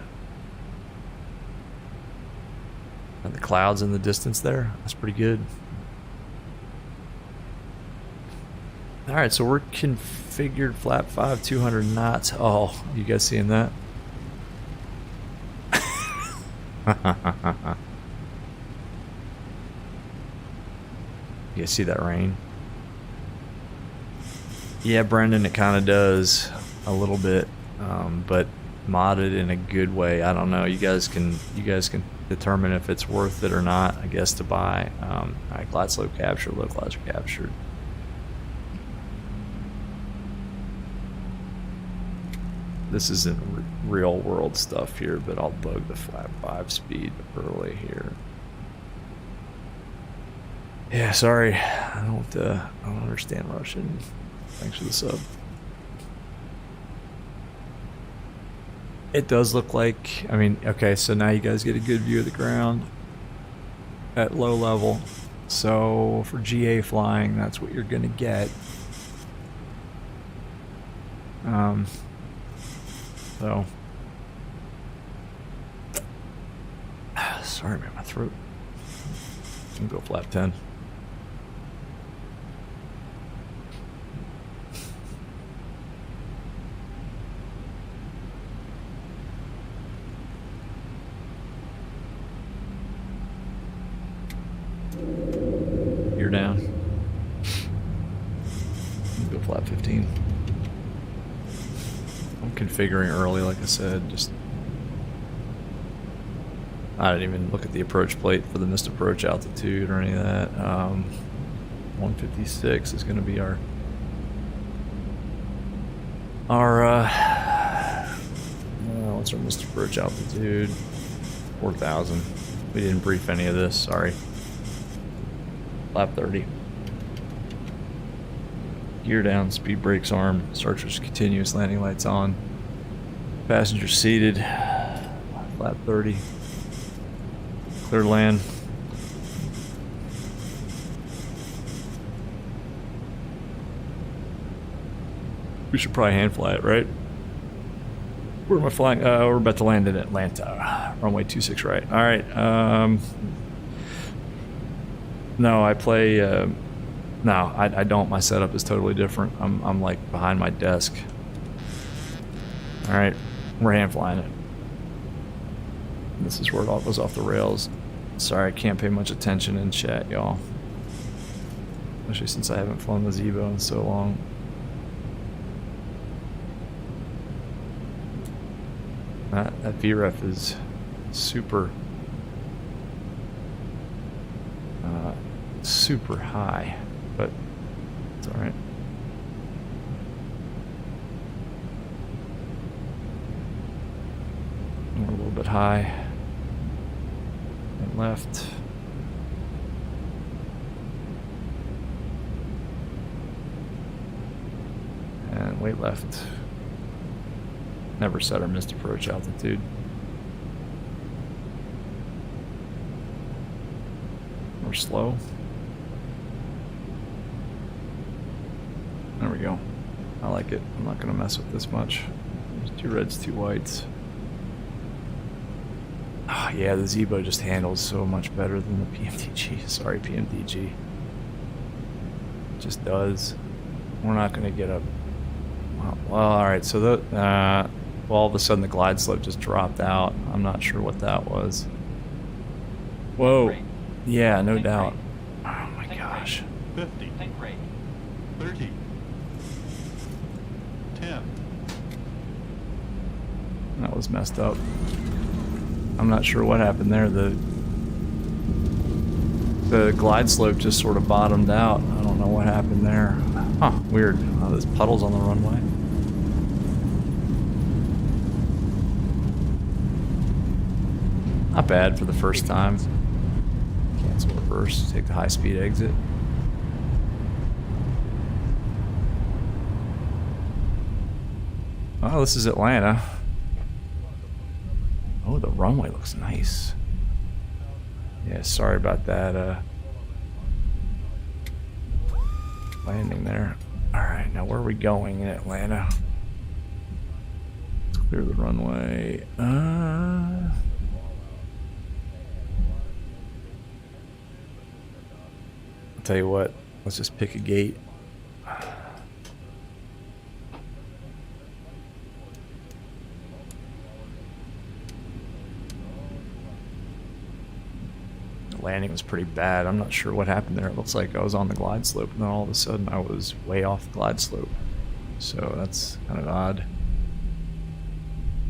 Speaker 1: And the clouds in the distance there. That's pretty good. All right, so we're configured flap 5, 200 knots. Oh, you guys seeing that? You guys see that rain? Yeah, Brendan, it kind of does a little bit, but modded in a good way. I don't know. You guys can determine if it's worth it or not, I guess, to buy. All right, glide slope capture, localizer captured. This isn't real world stuff here, but I'll bug the flap 5 speed early here. Yeah, sorry, I don't understand Russian. Thanks for the sub. It does look like, I mean, okay, so now you guys get a good view of the ground at low level. So for GA flying, that's what you're gonna get. So, sorry, man, my throat. I'm gonna go flap 10. You're down. Go flap 15. I'm configuring early, like I said. Just I didn't even look at the approach plate for the missed approach altitude or any of that. 156 is going to be our what's our missed approach altitude? 4,000. We didn't brief any of this. Sorry. Lap 30. Gear down, speed brakes armed, starters continuous, landing lights on. Passenger seated. Lap 30. Clear land. We should probably hand fly it, right? Where am I flying? We're about to land in Atlanta. Runway 26 right. All right. No, I play. No, I don't. My setup is totally different. I'm like behind my desk. All right, we're hand flying it. This is where it all goes off the rails. Sorry, I can't pay much attention in chat, y'all. Especially since I haven't flown the Zibo in so long. That VREF is super high, but it's all right. We're a little bit high and left. And wait left. Never set our missed approach altitude. We're slow. There we go. I like it. I'm not going to mess with this much. There's 2 reds, 2 whites. Oh, yeah, the Zibo just handles so much better than the PMDG. Sorry, PMDG. It just does. We're not going to get a... Well, alright, so well, all of a sudden the glide slope just dropped out. I'm not sure what that was. Whoa. Yeah, no doubt. Oh my gosh.
Speaker 4: 50. 30. 10.
Speaker 1: That was messed up. I'm not sure what happened there. The glide slope just sort of bottomed out. I don't know what happened there. Huh, weird. Oh, there's puddles on the runway. Not bad for the first time. Cancel reverse, take the high speed exit. Oh, this is Atlanta. Oh, the runway looks nice. Yeah, sorry about that landing there. Alright, now where are we going in Atlanta? Let's clear the runway. tell you what, let's just pick a gate. The landing was pretty bad. I'm not sure what happened there. It looks like I was on the glide slope, and then all of a sudden I was way off the glide slope. So that's kind of odd.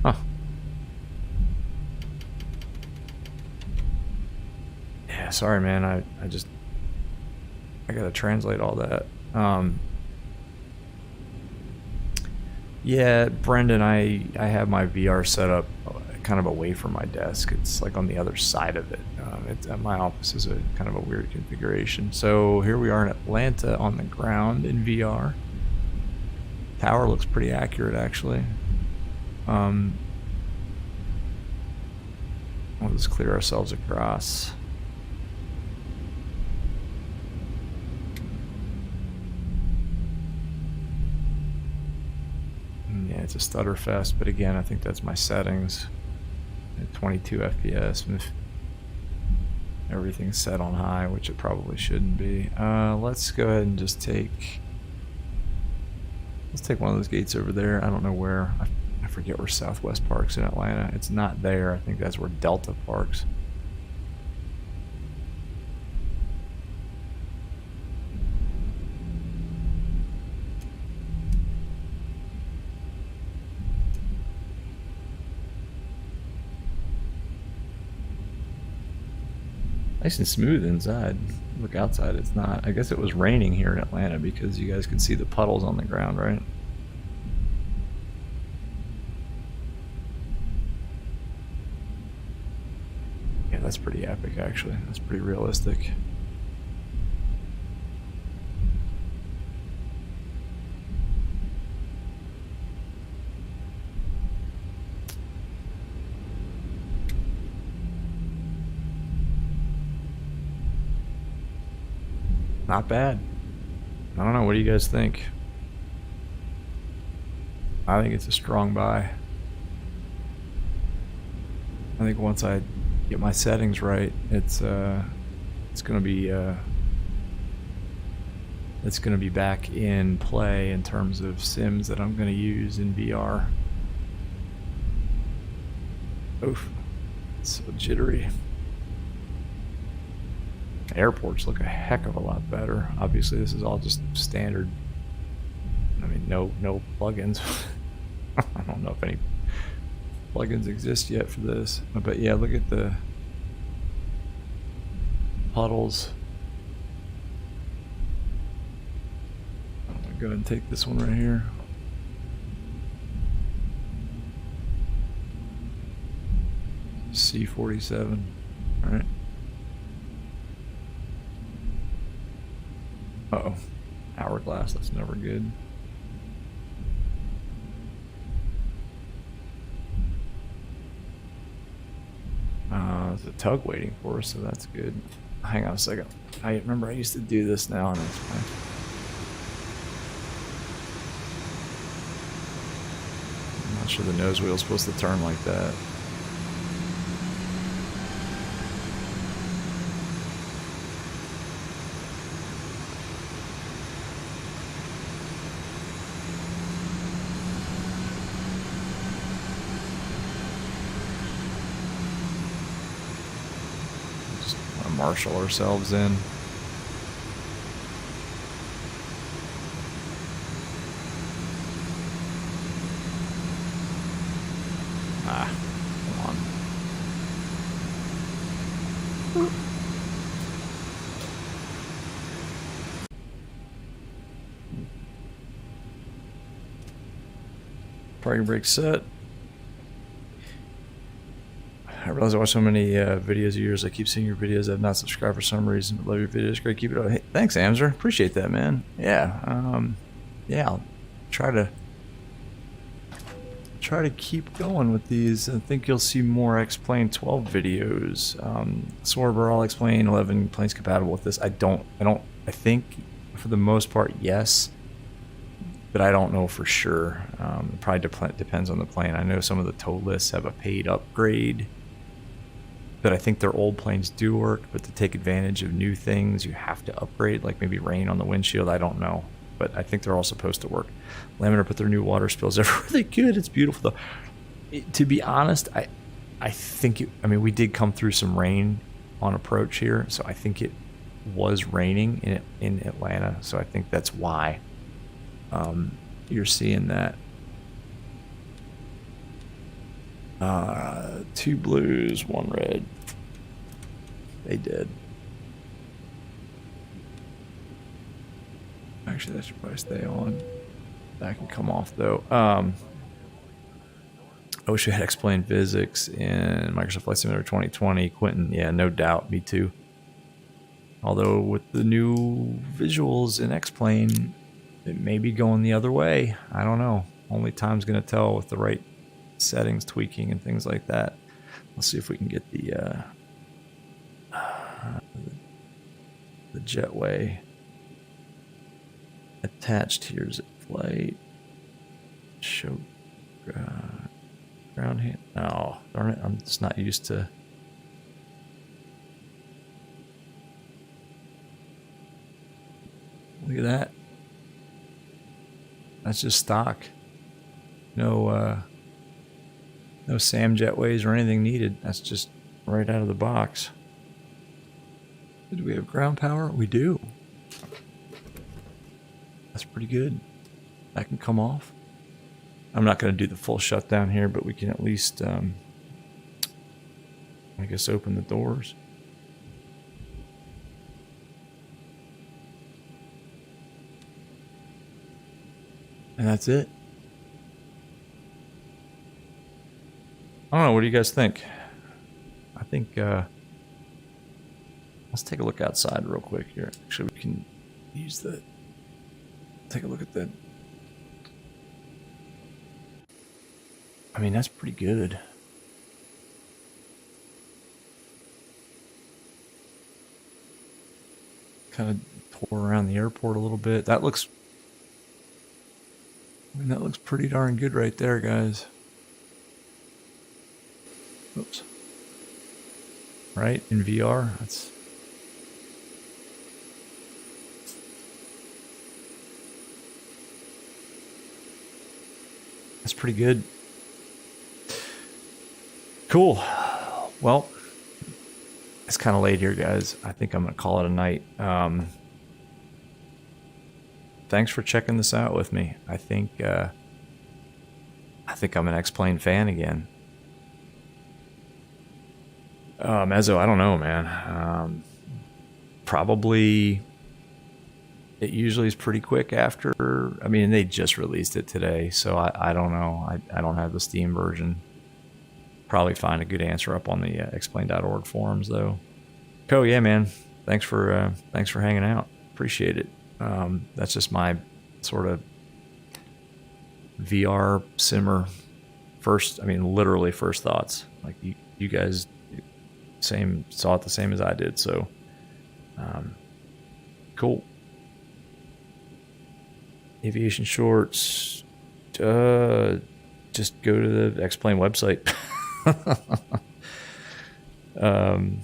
Speaker 1: Huh. Yeah, sorry, man. I gotta translate all that. Yeah, Brendan, I have my VR set up kind of away from my desk. It's like on the other side of it. My office is a kind of a weird configuration. So here we are in Atlanta on the ground in VR. Tower looks pretty accurate, actually. We'll just clear ourselves across. Yeah, it's a stutter fest, but again, I think that's my settings. At 22 FPS. If everything's set on high, which it probably shouldn't be. Let's go ahead and just take... Let's take one of those gates over there. I don't know where. I forget where Southwest parks in Atlanta. It's not there. I think that's where Delta parks. Nice and smooth inside. Look outside, it's not. I guess it was raining here in Atlanta because you guys can see the puddles on the ground, right? Yeah, that's pretty epic, actually. That's pretty realistic. Not bad. I don't know, what do you guys think? I think it's a strong buy. I think once I get my settings right, it's gonna be back in play in terms of sims that I'm gonna use in VR. Oof, it's so jittery. Airports look a heck of a lot better. Obviously, this is all just standard. I mean, no plugins. I don't know if any plugins exist yet for this, but yeah, look at the puddles. I'm gonna go ahead and take this one right here. C47. All right. Uh-oh. Hourglass, that's never good. There's a tug waiting for us, so that's good. Hang on a second. I remember I used to do this now, and it's fine. I'm not sure the nose wheel's supposed to turn like that. Marshal ourselves in. Come on. Parking brake set. I realize I watch so many videos of yours. I keep seeing your videos. I've not subscribed for some reason. Love your videos. Great. Keep it up. Hey, thanks, Amzer. Appreciate that, man. Yeah. Yeah, I'll try to keep going with these. I think you'll see more X-Plane 12 videos. Sorber, I'll explain 11 planes compatible with this. I think for the most part, yes. But I don't know for sure. It probably depends on the plane. I know some of the tow lists have a paid upgrade But I think their old planes do work, but to take advantage of new things, you have to upgrade, like maybe rain on the windshield. I don't know, but I think they're all supposed to work. Laminar put their new water spills everywhere they could. It's beautiful, though. To be honest, I think it, I mean, we did come through some rain on approach here, so I think it was raining in Atlanta, so I think that's why you're seeing that. 2 blues, 1 red. They did. Actually, that should probably stay on. That can come off, though. I wish we had explained physics in Microsoft Flight Simulator 2020. Quentin, yeah, no doubt. Me too. Although with the new visuals in X-Plane, it may be going the other way. I don't know. Only time's going to tell with the right settings tweaking and things like that. Let's see if we can get the jetway attached here. Zip flight. Show ground hand. Oh, darn it. I'm just not used to. Look at that. That's just stock. No SAM jetways or anything needed. That's just right out of the box. Do we have ground power? We do. That's pretty good. That can come off. I'm not going to do the full shutdown here, but we can at least, I guess, open the doors. And that's it. I don't know. What do you guys think? I think, let's take a look outside real quick here. Actually, we can use the, take a look at that. I mean, that's pretty good. Kind of tour around the airport a little bit. That looks, I mean, that looks pretty darn good right there, guys. Oops. Right, in VR, that's pretty good. Cool. Well, it's kind of late here, guys. I think I'm going to call it a night. Thanks for checking this out with me. I think I'm an X-Plane fan again. Mezzo, I don't know, man. Probably, it usually is pretty quick after. I mean, they just released it today, so I don't know. I don't have the Steam version. Probably find a good answer up on the explain.org forums, though. Cool, yeah, man. Thanks for hanging out. Appreciate it. That's just my sort of VR simmer first. I mean, literally first thoughts. Like you guys saw it the same as I did. So, cool. Aviation Shorts. Just go to the X-Plane website. And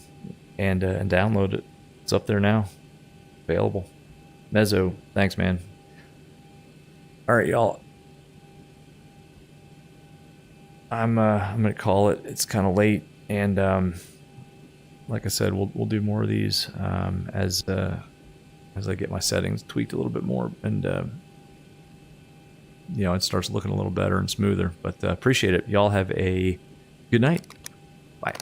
Speaker 1: download it. It's up there now. Available. Mezzo, thanks, man. All right, y'all. I'm gonna call it. It's kind of late, and like I said, we'll do more of these as I get my settings tweaked a little bit more, and it starts looking a little better and smoother. But appreciate it. Y'all have a good night. Bye.